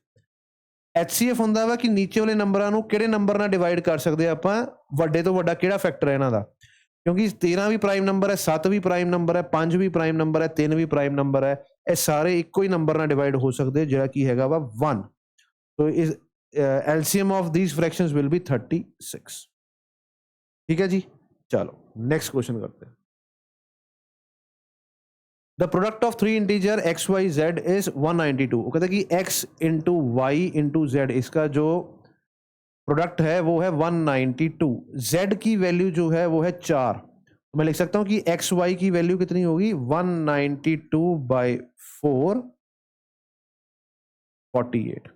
एचसीएफ ਹੁੰਦਾ ਵਾ ਕਿ ਨੀਚੇ ਵਾਲੇ ਨੰਬਰਾਂ ਨੂੰ ਕਿਹੜੇ ਨੰਬਰ ਨਾਲ ਡਿਵਾਈਡ ਕਰ ਸਕਦੇ ਆਪਾਂ, ਵੱਡੇ ਤੋਂ ਵੱਡਾ ਕਿਹੜਾ ਫੈਕਟਰ ਹੈ ਇਹਨਾਂ ਦਾ, ਕਿਉਂਕਿ 13 ਵੀ ਪ੍ਰਾਈਮ ਨੰਬਰ ਹੈ, 7 ਵੀ ਪ੍ਰਾਈਮ ਨੰਬਰ ਹੈ, 5 ਵੀ ਪ੍ਰਾਈਮ ਨੰਬਰ ਹੈ, 3 ਵੀ ਪ੍ਰਾਈਮ ਨੰਬਰ ਹੈ, ਇਹ ਸਾਰੇ ਇੱਕੋ ਹੀ ਨੰਬਰ ਨਾਲ ਡਿਵਾਈਡ ਹੋ ਸਕਦੇ ਜਿਹੜਾ ਕੀ ਹੈਗਾ ਵਾ 1। ਸੋ ਇਸ LCM of these fractions will be 36। ठीक है जी, चलो नेक्स्ट क्वेश्चन करते हैं। The product of 3 integer x, y, z is 192। वो कहता है कि x into Y into Z, इसका जो प्रोडक्ट है वो है 192। z की वैल्यू जो है वो है 4, तो मैं लिख सकता हूँ कि एक्स वाई की वैल्यू कितनी होगी 192/4, 48।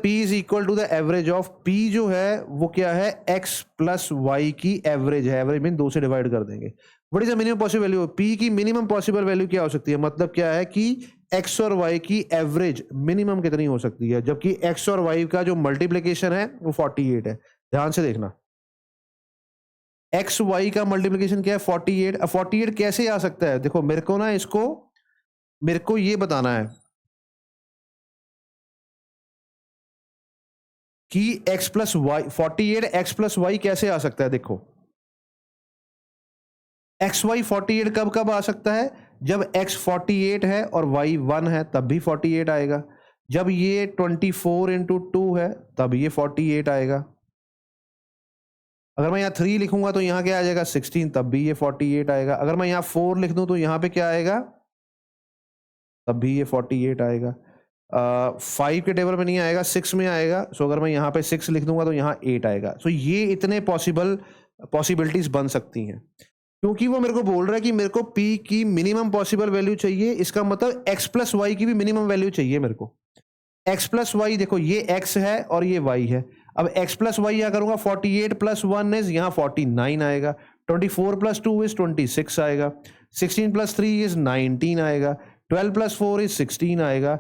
P is equal to the average of P जो है वो क्या है x प्लस वाई की एवरेज है, एवरेज मीन 2 से डिवाइड कर देंगे। What is the minimum possible value, P की मिनिमम पॉसिबल वैल्यू क्या हो सकती है, मतलब क्या है कि x और y की एवरेज मिनिमम कितनी हो सकती है, जबकि x और y का जो मल्टीप्लिकेशन है वो 48 है। ध्यान से देखना, x y का मल्टीप्लिकेशन क्या है 48। अब 48 कैसे आ सकता है, देखो मेरे को ना इसको मेरे को ये बताना है कि x plus Y 48 x plus Y कैसे आ सकता है। देखो एक्स वाई 48 कब कब आ सकता है, जब x 48 है और y 1 है तब भी 48 आएगा, जब ये 24 इंटू 2 है तब ये 48 आएगा। अगर मैं यहाँ 3 लिखूंगा तो यहाँ क्या आ जाएगा 16, तब भी ये 48 आएगा। अगर मैं यहाँ 4 लिख दूं तो यहाँ पे क्या आएगा, तब भी ये 48 आएगा। 5 के टेबल में नहीं आएगा, 6 में आएगा। सो अगर मैं यहाँ पे 6 लिख दूंगा तो यहाँ 8 आएगा। सो ये इतने पॉसिबिलिटीज बन सकती हैं, क्योंकि वो मेरे को बोल रहा है कि मेरे को P की मिनिमम पॉसिबल वैल्यू चाहिए, इसका मतलब x प्लस वाई की भी मिनिमम वैल्यू चाहिए मेरे को। x प्लस वाई, देखो ये x है और ये y है। अब x प्लस वाई क्या करूंगा, 48 प्लस 1 इज यहाँ 49 आएगा, 24 प्लस 2 इज 26 आएगा, 16 प्लस 3 इज 19 आएगा, 12 प्लस 4 इज 16 आएगा,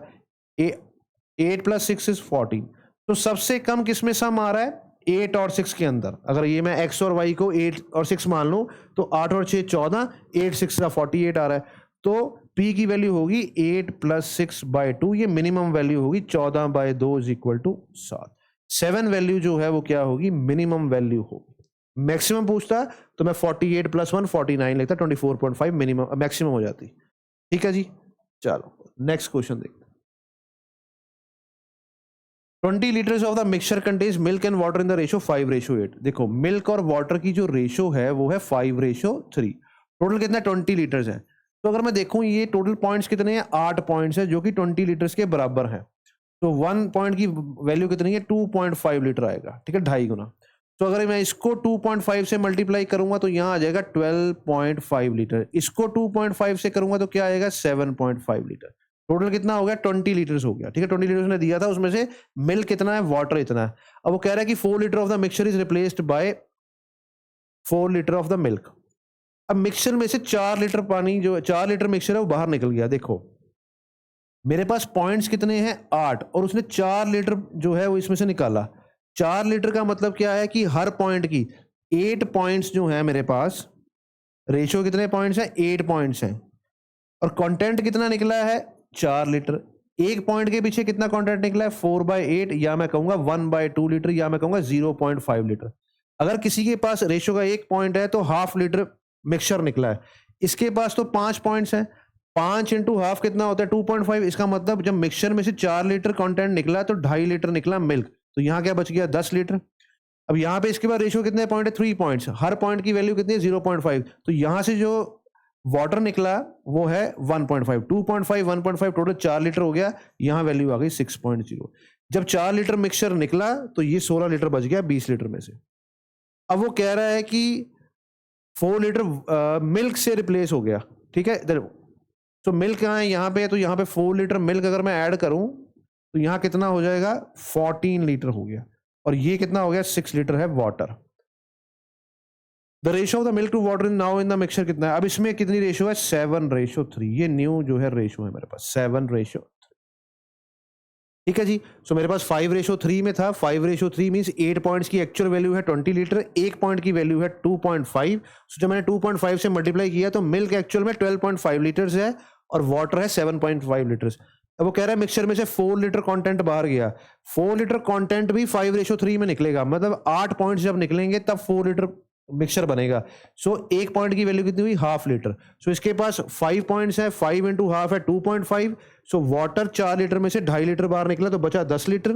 8 प्लस 6 इज 14। तो सबसे कम किस में सम आ रहा है, 8 और 6 के अंदर। अगर ये मैं x और y को 8 और 6 मान लूं तो 8 और 6 14, 8 6 का 48 आ रहा है। तो P की वैल्यू होगी 8 प्लस 6/2, ये मिनिमम वैल्यू होगी 14/2 इज इक्वल टू 7। 7 वैल्यू जो है वो क्या होगी, मिनिमम वैल्यू होगी। मैक्सिमम पूछता तो मैं 48 प्लस 1 49 लिखता, 24.5 मिनिमम मैक्सिमम हो जाती। ठीक है जी, चलो नेक्स्ट क्वेश्चन देखते हैं। 20 litres of the mixture contains milk and water in the ratio 5:8। देखो मिल्क और वाटर की जो रेशो है वो है 5:3। टोटल कितना 20 लीटर्स है। तो अगर मैं देखूं ये टोटल पॉइंट्स कितने हैं, 8 पॉइंट्स है जो कि 20 लीटर्स के बराबर है। तो 1 पॉइंट की वैल्यू कितनी है, 2.5 लीटर आएगा। ठीक है, 2.5 गुना। तो अगर मैं इसको 2.5 से मल्टीप्लाई करूंगा तो यहाँ आ जाएगा 12.5 लीटर। इसको 2.5 से करूंगा तो क्या आएगा 7.5 लीटर। टोटल कितना हो गया 20 लीटर्स हो गया। ठीक है, 20 लीटर्स ने दिया था, उसमें से मिल्क कितना है, वाटर इतना है। अब वो कह रहा है कि 4 litre of the mixture is replaced by 4 litre of the milk. अब मिक्सचर में से 4 लीटर पानी, जो 4 लीटर मिक्सचर है वो बाहर निकल गया। देखो मेरे पास पॉइंट्स कितने हैं 8, और उसने 4 लीटर जो है वो इसमें से निकाला। 4 लीटर का मतलब क्या है कि हर पॉइंट की 8 पॉइंट्स जो है मेरे पास, रेशियो कितने पॉइंट्स हैं 8 पॉइंट्स हैं, और कंटेंट कितना निकला है 4 लीटर। एक पॉइंट के पीछे कितना कंटेंट निकला है 4/8, या मैं कहूंगा 1/2 लीटर, या मैं कहूंगा 0.5 लीटर। अगर किसी के पास रेशो का एक पॉइंट है तो हाफ लीटर मिक्सचर निकला है। इसके पास तो 5 पॉइंट्स हैं, 5 इंटू हाफ कितना होता है 2.5। इसका मतलब जब मिक्सचर में से 4 लीटर कंटेंट निकला तो 2.5 लीटर निकला मिल्क। तो यहाँ क्या बच गया 10 लीटर। अब यहाँ पे इसके बाद रेशियो कितने पॉइंट है 3 पॉइंट्स, हर पॉइंट की वैल्यू कितनी है 0.5। तो यहाँ से जो वाटर निकला वो है 1.5, 2.5 1.5 टोटल 4 लीटर हो गया। यहाँ वैल्यू आ गई 6.0। जब 4 लीटर मिक्सचर निकला तो ये 16 लीटर बच गया 20 लीटर में से। अब वो कह रहा है कि 4 लीटर मिल्क से रिप्लेस हो गया, ठीक है। तो मिल्क कहाँ है यहाँ पे, तो यहाँ पे 4 लीटर मिल्क अगर मैं ऐड करूं तो यहाँ कितना हो जाएगा 14 लीटर हो गया, और ये कितना हो गया 6 लीटर है water. The ratio of the milk to water in now in the mixture कितना है। अब इसमें कितनी रेशियो है 7:3। ये न्यू जो है रेशियो है मेरे पास 7:3, ठीक है जी। सो मेरे पास 5:3 में था। 5:3 मींस 8 पॉइंट्स की एक्चुअल वैल्यू है 20 लीटर, एक पॉइंट की वैल्यू है 2.5। सो जब मैंने 2.5 से मल्टीप्लाई किया तो मिल्क एक्चुअल में 12.5 लीटर्स है और वाटर है 7.5 लीटर्स। अब वो कह रहा है मिक्सचर में से 4 लीटर कंटेंट बाहर गया। 4 लीटर कंटेंट भी 5:3 में निकलेगा, मतलब 8 पॉइंट्स जब निकलेंगे तब 4 लीटर मिक्सचर बनेगा। सो एक पॉइंट की वैल्यू कितनी हुई हाफ लीटर। सो इसके पास 5 पॉइंट्स है, 5 इंटू हाफ है 2.5। सो वाटर 4 लीटर में से 2.5 लीटर बाहर निकला तो बचा 10 litre.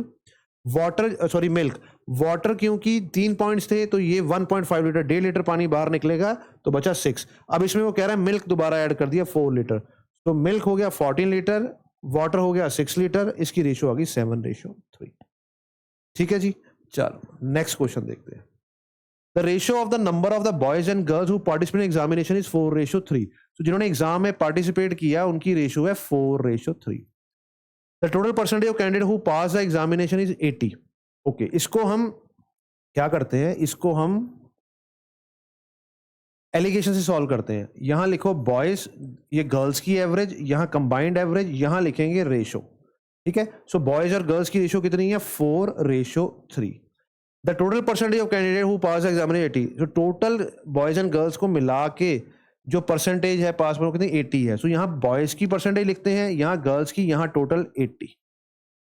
Water sorry milk, water क्योंकि 3 पॉइंट्स थे तो ये 1.5 लीटर, 1.5 लीटर पानी बाहर निकलेगा तो बचा 6। अब इसमें वो कह रहा है मिल्क दोबारा ऐड कर दिया 4 लीटर, तो मिल्क हो गया 14 लीटर, वाटर हो गया 6 लीटर, इसकी रेशियो आ गई 7:3। ठीक है जी। चलो नेक्स्ट क्वेश्चन देखते हैं। The ratio of the number of the boys and girls who participate in examination is 4:3। तो जिन्होंने एग्जाम में पार्टिसिपेट किया उनकी रेशियो है 4:3। The total percentage of candidate who pass the examination is 80। Okay, इसको हम क्या करते हैं, इसको हम एलिगेशन से सॉल्व करते हैं। यहां लिखो बॉयज, ये गर्ल्स की एवरेज, यहां कंबाइंड एवरेज, यहां लिखेंगे रेशो, ठीक है। सो बॉयज और गर्ल्स की रेशियो कितनी है 4:3। The total percentage of candidate who pass examination 80। जो टोटल बॉयज एंड गर्ल्स को मिला के जो परसेंटेज है पास में कितनी 80 है। सो यहाँ बॉयज की परसेंटेज लिखते हैं, यहाँ गर्ल्स की, यहाँ टोटल 80,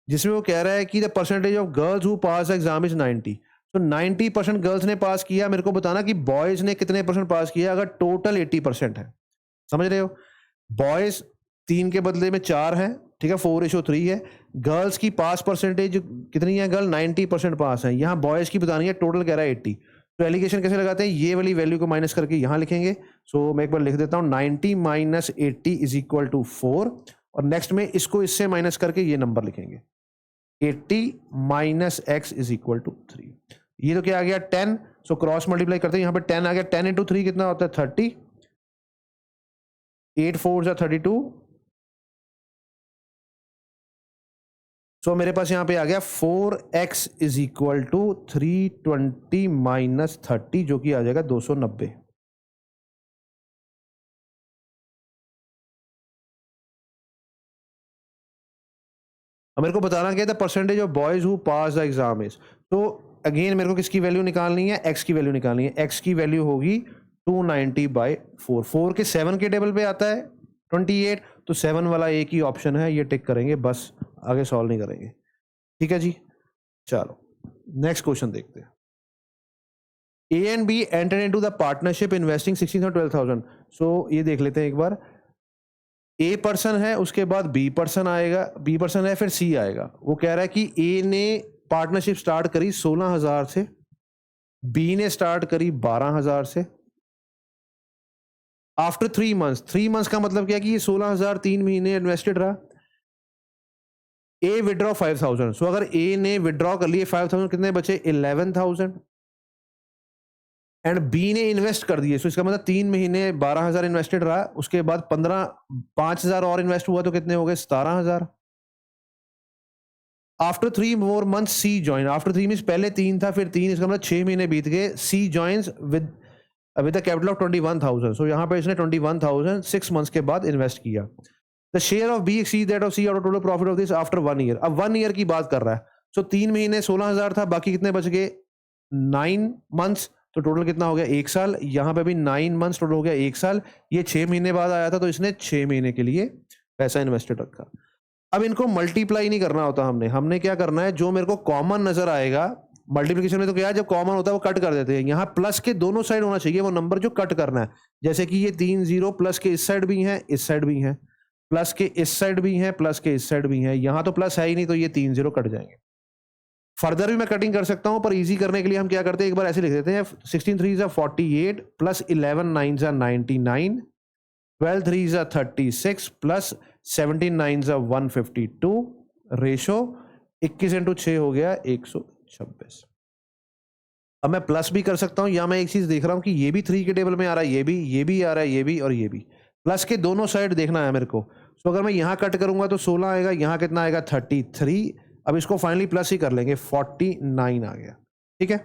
जिसमें वो कह रहा है कि the percentage of girls who pass exam is 90। तो 90% गर्ल्स ने पास किया। मेरे को बताना कि बॉयज ने कितने परसेंट पास किया अगर टोटल 80% है। समझ रहे हो, बॉयज 3 के बदले में 4 है, ठीक है, 4:3 है। गर्ल्स की पास परसेंटेज कितनी है, गर्ल 90% पास है। यहाँ बॉयज की बतानी है, टोटल कह रहा है 80। तो एलिगेशन कैसे लगाते हैं, ये वाली वैल्यू को माइनस करके यहाँ लिखेंगे। सो मैं एक बार लिख देता हूँ 90 - 80 = 4, और नेक्स्ट में इसको इससे माइनस करके ये नंबर लिखेंगे 80 - x = 3। ये तो क्या आ गया 10। सो क्रॉस मल्टीप्लाई करते हैं, यहाँ पे 10 आ गया। 10 × 3 कितना होता है 30, 8 × 4 = 32। सो मेरे पास यहाँ पे आ गया 4x = 320 - 30, जो कि आ जाएगा 290। अब मेरे को बताना क्या था, percentage of boys who pass the exam is. तो अगेन मेरे को किसकी वैल्यू निकालनी है, x की वैल्यू निकालनी है। x की वैल्यू होगी 290/4। 4 के 7 के टेबल पे आता है 28, तो 7 वाला एक ही ऑप्शन है, ये टिक करेंगे बस, आगे सॉल्व नहीं करेंगे। ठीक है जी। चलो नेक्स्ट क्वेश्चन देखते हैं। A and B entered into the partnership investing 16,000 और 12,000। सो ये देख लेते हैं एक बार। A पर्सन है, उसके बाद B पर्सन आएगा, B पर्सन है, फिर C आएगा। वो कह रहा है कि A ने पार्टनरशिप स्टार्ट करी 16,000 से, B ने स्टार्ट करी 12,000 से। आफ्टर 3 मंथ्स, 3 मंथ्स का मतलब क्या कि ये 16,000 3 महीने इन्वेस्टेड रहा। A withdraw 5,000। सो अगर A ने विड्रॉ कर लिए 5,000, कितने बचे 11,000, एंड बी ने इन्वेस्ट कर दिए। सो इसका मतलब 3 महीने 12,000 इन्वेस्टेड रहा, उसके बाद 5,000 और इन्वेस्ट हुआ तो कितने हो गए 17,000। After 3 more months C join. After 3 means पहले 3 था, फिर 3, इसका मतलब 6 महीने बीत गए। She joins with the capital of 21,000। So यहाँ पे इसने 21,000 6 मंथ्स के बाद इन्वेस्ट किया। The share of B exceed that of C out of total profit of this after 1 year. अब 1 ईयर की बात कर रहा है। सो 3 महीने 16,000 था, बाकी कितने बच गए 9 मंथ्स, तो टोटल कितना हो गया 1 साल। यहाँ पे भी 9 मंथ्स, टोटल हो गया 1 साल। ये 6 महीने बाद आया था, तो इसने 6 महीने के लिए पैसा इन्वेस्टेड रखा। अब इनको मल्टीप्लाई नहीं करना होता हमने क्या करना है, जो मेरे को कॉमन नजर आएगा, मल्टीप्लिकेशन में तो क्या है, जब कॉमन होता है वो कट कर देते हैं, यहाँ प्लस के दोनों साइड होना चाहिए वो नंबर जो कट करना है। जैसे कि ये 3 जीरो प्लस के इस साइड भी हैं, इस साइड भी हैं, प्लस के इस साइड भी हैं, प्लस के इस साइड भी हैं, यहाँ तो प्लस है ही नहीं तो ये 3 जीरो कट जाएंगे। फर्दर भी मैं कटिंग कर सकता हूं, पर इजी करने के लिए हम क्या करते हैं, एक बार ऐसे लिख देते हैं 16 3 जा 48 प्लस 11 9 जा 99, 12 3 जा 36 प्लस 17 9 जा 152, रेशो 21 इंटू 6 हो गया 126। अब मैं प्लस भी कर सकता हूं, या मैं एक चीज देख रहा हूं कि ये भी 3 के टेबल में आ रहा है, ये भी आ रहा है, ये भी और ये भी, प्लस के दोनों साइड देखना है मेरे को। तो अगर मैं यहां कट करूंगा तो 16 आएगा, यहां कितना आएगा 33। अब इसको फाइनली प्लस ही कर लेंगे, 49 आ गया। ठीक है,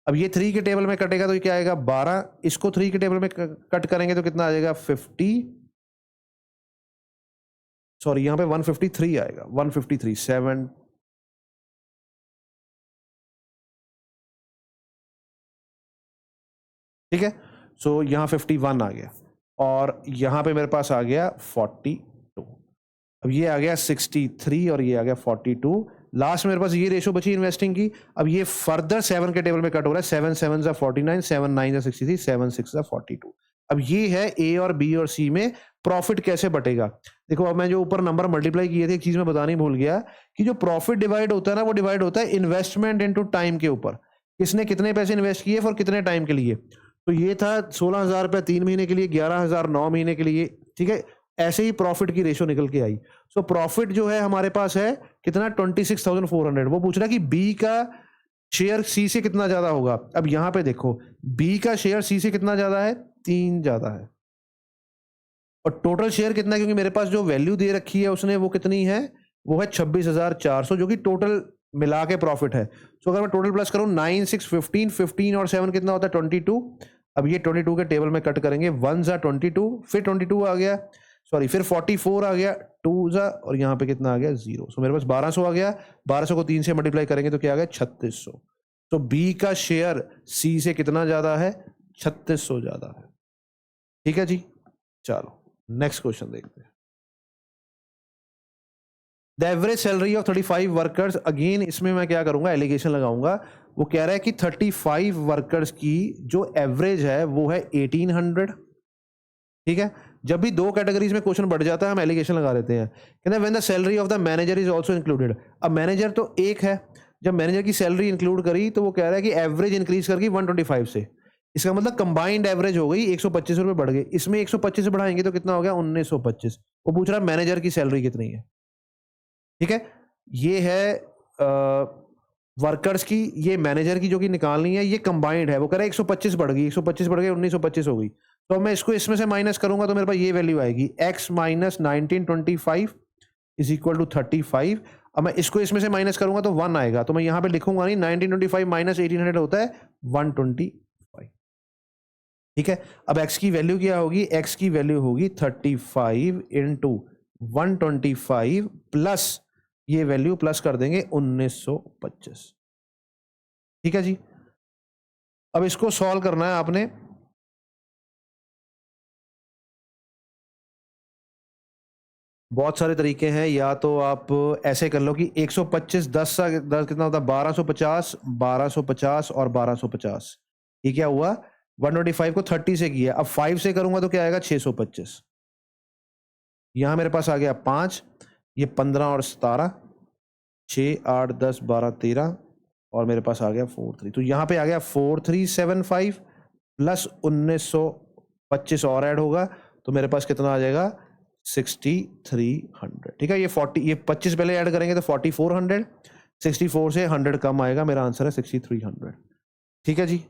अब ये 3 के टेबल में कटेगा तो ये क्या आएगा 12, इसको 3 के टेबल में कट करेंगे तो कितना आ जाएगा 50, सॉरी यहां पे 153 आएगा, 153 7, ठीक है। सो यहां 51 आ गया और यहां पे मेरे पास आ गया 42। अब ये आ गया 63 और ये आ गया 42। लास्ट मेरे पास ये रेशो बची इन्वेस्टिंग की। अब ये फर्दर 7 के टेबल में कट हो रहा है, 7 7 जा 49, 7 9 जा 63, 7 6 जा 42। अब ये है ए और बी और सी में प्रॉफिट कैसे बटेगा। देखो अब मैं जो ऊपर नंबर मल्टीप्लाई किए थे, एक चीज मैं बतानी भूल गया कि जो प्रॉफिट डिवाइड होता है ना, वो डिवाइड होता है इन्वेस्टमेंट इनटू टाइम के ऊपर, किसने कितने पैसे इन्वेस्ट किए फॉर कितने टाइम के लिए। तो ये था 16,000 रुपया 3 महीने के लिए, 11,000 9 महीने के लिए, ठीक है। ऐसे ही प्रॉफिट की रेशो निकल के आई। सो प्रॉफिट जो है हमारे पास है कितना 26,400। वो पूछ रहा है कि बी का शेयर सी से कितना ज्यादा होगा। अब यहां पे देखो बी का शेयर सी से कितना ज्यादा है, 3 ज्यादा है, और टोटल शेयर कितना है, क्योंकि मेरे पास जो वैल्यू दे रखी है उसने वो कितनी है, वो है 26,400, जो कि टोटल मिला के प्रॉफिट है। सो अगर मैं टोटल प्लस करूं 9 6 15, 15 और 7 कितना होता है 22। अब ये 22 के टेबल में कट करेंगे, 1 जा 22, फिर 22 आ गया, सॉरी फिर 44 आ गया, 2 जा और यहाँ पे कितना आ गया 0। सो मेरे पास 1200 आ गया, 1200 को 3 से मल्टीप्लाई करेंगे तो क्या आ गया 3600। तो बी का शेयर सी से कितना ज्यादा है, 3600 ज्यादा है। ठीक है जी, चलो नेक्स्ट क्वेश्चन देखते हैं। The average salary of 35 workers, again इसमें मैं क्या करूंगा, एलिगेशन लगाऊंगा। वो कह रहा है कि 35 वर्कर्स की जो एवरेज है वो है 1800। ठीक है, जब भी दो कैटेगरीज में क्वेश्चन बढ़ जाता है हम एलिगेशन लगा देते हैं। कहते हैं when the salary of the manager is also included. अब मैनेजर तो एक है, जब मैनेजर की सैलरी इंक्लूड करी तो वो कह रहा है कि एवरेज इंक्रीज करके 125 से, इसका मतलब कंबाइंड एवरेज हो गई 125 रुपए बढ़ गए, इसमें 125 बढ़ाएंगे तो कितना हो गया 1925। वो पूछ रहा है मैनेजर की सैलरी कितनी है। ठीक है, ये है वर्कर्स की, ये मैनेजर की जो कि निकालनी है, ये कंबाइंड है। वो कह रहा है 125 बढ़ गई, 125 बढ़ गई 1925 हो गई। तो मैं इसको इसमें से माइनस करूंगा तो मेरे पास ये वैल्यू आएगी x minus 1925 is equal to 35। अब मैं इसको इसमें से माइनस करूंगा तो 1 आएगा, तो मैं यहां पे लिखूंगा नहीं, 1925 माइनस 1800 होता है 125। ठीक है, अब x की वैल्यू क्या होगी, x की वैल्यू होगी 35 इंटू 125 प्लस ये वैल्यू प्लस कर देंगे 1925। ठीक है जी, अब इसको सॉल्व करना है आपने। बहुत सारे तरीके हैं, या तो आप ऐसे कर लो कि 125 10 सा 10 कितना होता है 1250, 1250 और 1250। ये क्या हुआ, 125 को 30 से किया, अब 5 से करूंगा तो क्या आएगा 625। यहां मेरे पास आ गया 5, ये 15 और 17, 6 8 10 12 13 और मेरे पास आ गया 43। तो यहाँ पे आ गया 4375 प्लस 1925 और ऐड होगा तो मेरे पास कितना आ जाएगा 6300। ठीक है, ये 25 पहले ऐड करेंगे तो 4400, 64 से 100 कम आएगा, मेरा आंसर है 6300। ठीक है जी,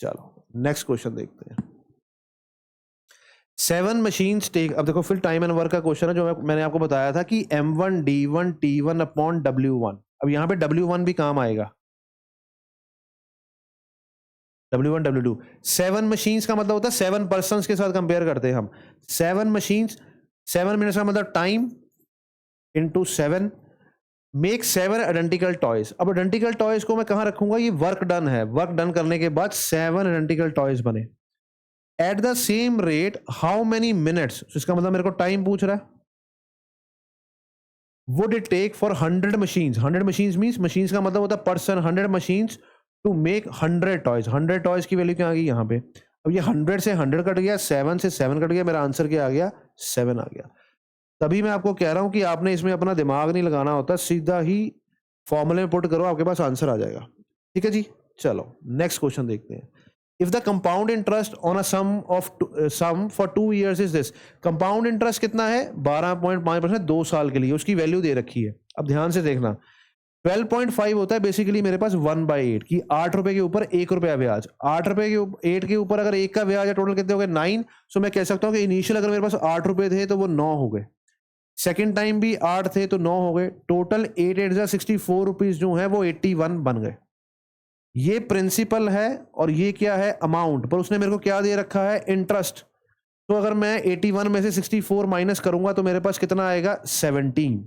चलो नेक्स्ट क्वेश्चन देखते हैं। 7 मशीन्स टेक, अब देखो फिर टाइम एंड वर्क का क्वेश्चन है, जो मैंने आपको बताया था कि M1 D1 T1 upon W1। अब यहाँ पे W1 भी काम आएगा, W1 W2। 7 मशीन्स का मतलब होता है 7 पर्सन्स के साथ कंपेयर करते हैं हम। 7 मशीन्स, 7 मिनट्स का मतलब time into 7 make 7 identical toys. अब आइडेंटिकल टॉयज को मैं कहां रखूंगा, ये वर्क डन है, वर्क डन करने के बाद 7 आइडेंटिकल टॉयज बने at the same rate how many minutes. इसका मतलब मेरे को टाइम पूछ रहा है, would it take for 100 machines, 100 machines means machines का मतलब होता है person, 100 machines to make 100 toys. 100 toys की वैल्यू क्या आ गई यहाँ पे, अब ये 100 से 100 कट गया, 7 से 7 कट गया, मेरा आंसर क्या आ गया, 7 आ गया। तभी मैं आपको कह रहा हूँ कि आपने इसमें अपना दिमाग नहीं लगाना होता, सीधा ही फॉर्मूले में पुट करो, आपके पास आंसर आ जाएगा। ठीक है जी, चलो नेक्स्ट क्वेश्चन देखते हैं। If the compound interest on a sum for 2 years is this, compound interest कितना है 12.5% 2 साल के लिए, उसकी वैल्यू दे रखी है। अब ध्यान से देखना, 12.5 होता है बेसिकली मेरे पास 1/8 की 8 रुपए के ऊपर 1 रुपया ब्याज, 8 रुपए के 8 के ऊपर अगर 1 का ब्याज है, टोटल कितने हो गए 9। सो मैं कह सकता हूँ कि इनिशियल अगर मेरे पास 8 रुपए थे तो वो 9 हो गए, सेकेंड टाइम भी 8 थे तो 9 हो गए, टोटल 8 8 64 रुपीज जो है वो 81 बन गए। ये प्रिंसिपल है और ये क्या है अमाउंट, पर उसने मेरे को क्या दे रखा है इंटरेस्ट। तो अगर मैं 81 में से 64 माइनस करूंगा तो मेरे पास कितना आएगा 17।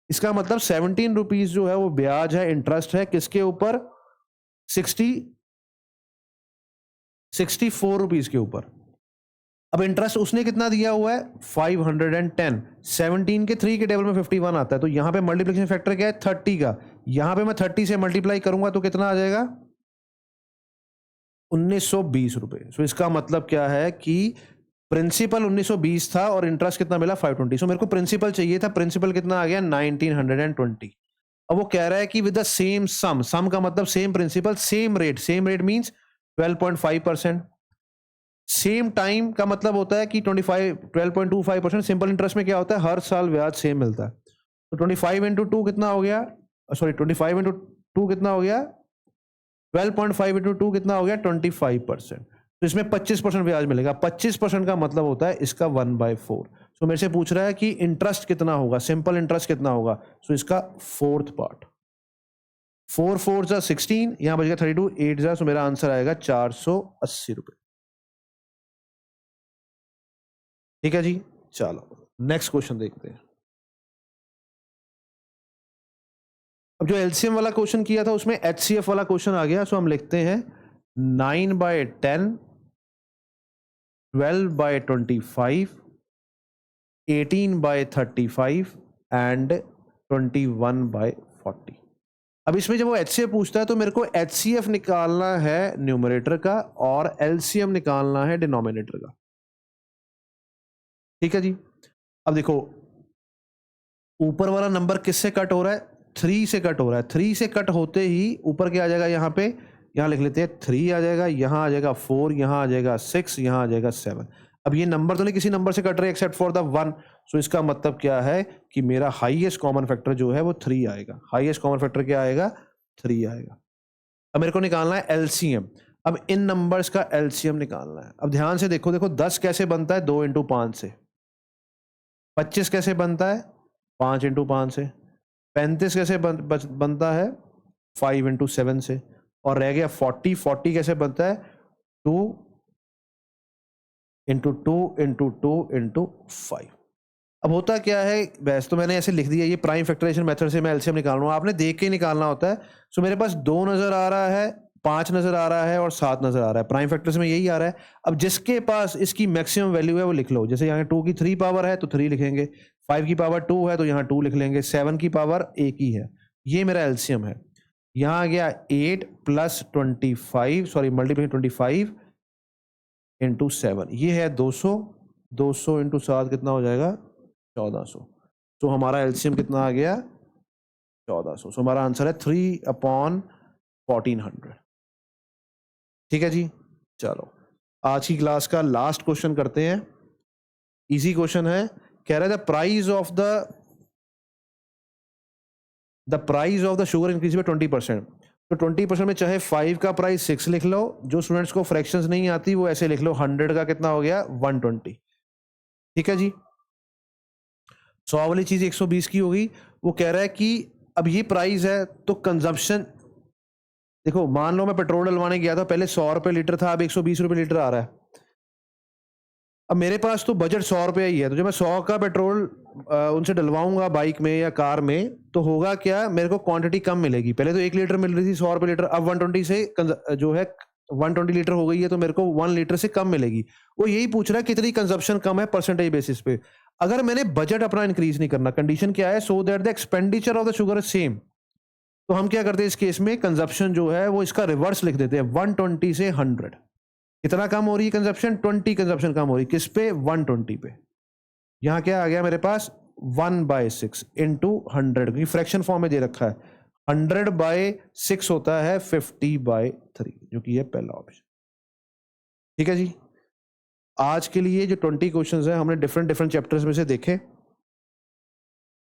इसका मतलब 17 रुपीज जो है वो ब्याज है, इंटरेस्ट है किसके ऊपर 64 रुपीज के ऊपर। अब इंटरेस्ट उसने कितना दिया हुआ है 510, 17 के 3 के टेबल में 51 आता है, तो यहां पे मल्टीप्लिकेशन फैक्टर क्या है 30 का, यहां पे मैं 30 से मल्टीप्लाई करूंगा तो कितना आ जाएगा 1920 रुपए। सो इसका मतलब क्या है कि प्रिंसिपल 1920 था और इंटरेस्ट कितना मिला 520। सो मेरे को प्रिंसिपल चाहिए था, प्रिंसिपल कितना आ गया 1920। अब वो कह रहा है कि with the same sum, sum का मतलब same principal same rate, same rate means 12.5%, same time का मतलब होता है कि 12.25%। सिंपल इंटरेस्ट में क्या होता है हर साल ब्याज सेम मिलता है। तो 25 इंटू 2 कितना हो गया, सॉरी 25 इंटू 2 कितना हो गया 12.5 इंटू 2 कितना हो गया 25%। तो इसमें 25% ब्याज मिलेगा, 25% का मतलब होता है इसका 1/4। सो मेरे से पूछ रहा है कि इंटरेस्ट कितना होगा, सिंपल इंटरेस्ट कितना होगा, सो इसका 4th पार्ट, 4 4 जा 16, यहां बच गया 32, 8 जा, सो मेरा आंसर आएगा 480 रुपए। ठीक है जी, चलो नेक्स्ट क्वेश्चन देखते हैं। अब जो एलसीएम वाला क्वेश्चन किया था उसमें एचसीएफ वाला क्वेश्चन आ गया, सो हम लिखते हैं 9/10, 12/25, 18/35 एंड 21/40। अब इसमें जब वो एचसीएफ पूछता है तो मेरे को एचसीएफ निकालना है न्यूमरेटर का और एलसीएम निकालना है डिनोमिनेटर का। ठीक है जी, अब देखो ऊपर वाला नंबर किससे कट हो रहा है 3 से कट हो रहा है, 3 से कट होते ही ऊपर क्या आ जाएगा, यहाँ पे यहाँ लिख लेते हैं 3 आ जाएगा, यहाँ आ जाएगा 4, यहाँ आ जाएगा 6, यहाँ आ जाएगा 7। अब ये नंबर तो नहीं किसी नंबर से कट रहे एक्सेप्ट फॉर द 1, सो इसका मतलब क्या है कि मेरा हाईएस्ट कॉमन फैक्टर जो है वो 3 आएगा। हाईएस्ट कॉमन फैक्टर क्या आएगा 3 आएगा। अब मेरे को निकालना है एलसीएम, अब इन नंबर्स का एलसीएम निकालना है। अब ध्यान से देखो, देखो 10 कैसे बनता है 2 इंटू 5 से, 25 कैसे बनता है 5 इंटू 5 से, 35 कैसे बनता है 5 इंटू 7 से, और रह गया 40, 40 कैसे बनता है 2 इंटू 2 इंटू 2 इंटू 5। अब होता क्या है, वैसे तो मैंने ऐसे लिख दिया, ये प्राइम फैक्टराइजेशन मेथड से मैं एलसीएम निकाल रहा हूँ, आपने देख के निकालना होता है। सो मेरे पास 2 नजर आ रहा है, 5 नजर आ रहा है और 7 नजर आ रहा है, प्राइम फैक्टर्स में यही आ रहा है। अब जिसके पास इसकी मैक्सिमम वैल्यू है वो लिख लो, जैसे यहाँ 2 की 3 पावर है तो 3 लिखेंगे, 5 की पावर 2 है तो यहाँ 2 लिख लेंगे, 7 की पावर 1 ही है। ये मेरा एलसीएम है, यहाँ आ गया 8 प्लस 25, सॉरी मल्टीप्लिकेशन 25 इंटू 7, ये है 200, 200 इंटू 7 कितना हो जाएगा 1400। तो हमारा एलसीएम कितना आ गया 1400। सो हमारा आंसर है 3/1400। ठीक है जी, चलो आज की क्लास का लास्ट क्वेश्चन करते हैं। इजी क्वेश्चन है, कह रहा है the price of the sugar increase by 20%। तो 20% में चाहे 5 का प्राइस 6 लिख लो, जो स्टूडेंट्स को फ्रैक्शंस नहीं आती वो ऐसे लिख लो, 100 का कितना हो गया 120। ठीक है जी, 100 वाली चीज 120 की होगी। वो कह रहा है कि अब ये प्राइस है तो कंजम्पशन, देखो मान लो मैं पेट्रोल डलवाने गया था, पहले 100 रुपए लीटर था, अब 120 रुपए लीटर आ रहा है। अब मेरे पास तो बजट 100 रुपया ही है, तो जब मैं 100 का पेट्रोल उनसे डलवाऊंगा बाइक में या कार में, तो होगा क्या, मेरे को क्वांटिटी कम मिलेगी। पहले तो 1 लीटर मिल रही थी 100 रुपए लीटर, अब 120 से जो है 120 लीटर हो गई है, तो मेरे को 1 लीटर से कम मिलेगी। वो यही पूछ रहा है कितनी कंजप्शन कम है परसेंटेज बेसिस पे। अगर मैंने बजट अपना इंक्रीज नहीं करना, कंडीशन क्या है, so that the expenditure of the sugar is same, तो हम क्या करते हैं इस केस में, कंजप्शन जो है वो इसका रिवर्स लिख देते हैं, 120 से 100। कितना कम हो रही है कंजप्शन, 20 कंजप्शन कम हो रही है, किस पे, 120 पे। यहाँ क्या आ गया मेरे पास, 1/6 इंटू 100, क्योंकि फ्रैक्शन फॉर्म में दे रखा है, 100/6 होता है 50/3, जो कि है पहला ऑप्शन। ठीक है जी, आज के लिए जो 20 क्वेश्चंस हैं हमने डिफरेंट चैप्टर्स में से देखे।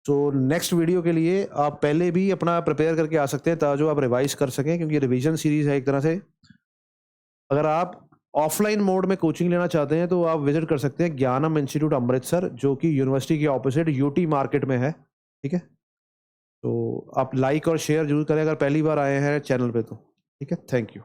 तो नेक्स्ट वीडियो के लिए आप पहले भी अपना प्रिपेयर करके आ सकते हैं, ताकि आप रिवाइज कर सकें, क्योंकि रिवीजन सीरीज है एक तरह से। अगर आप ऑफलाइन मोड में कोचिंग लेना चाहते हैं तो आप विजिट कर सकते हैं ज्ञानम इंस्टीट्यूट अमृतसर, जो कि यूनिवर्सिटी के ऑपोजिट यूटी मार्केट में है। ठीक है, तो आप लाइक और शेयर जरूर करें अगर पहली बार आए हैं चैनल पे तो। ठीक है, थैंक यू।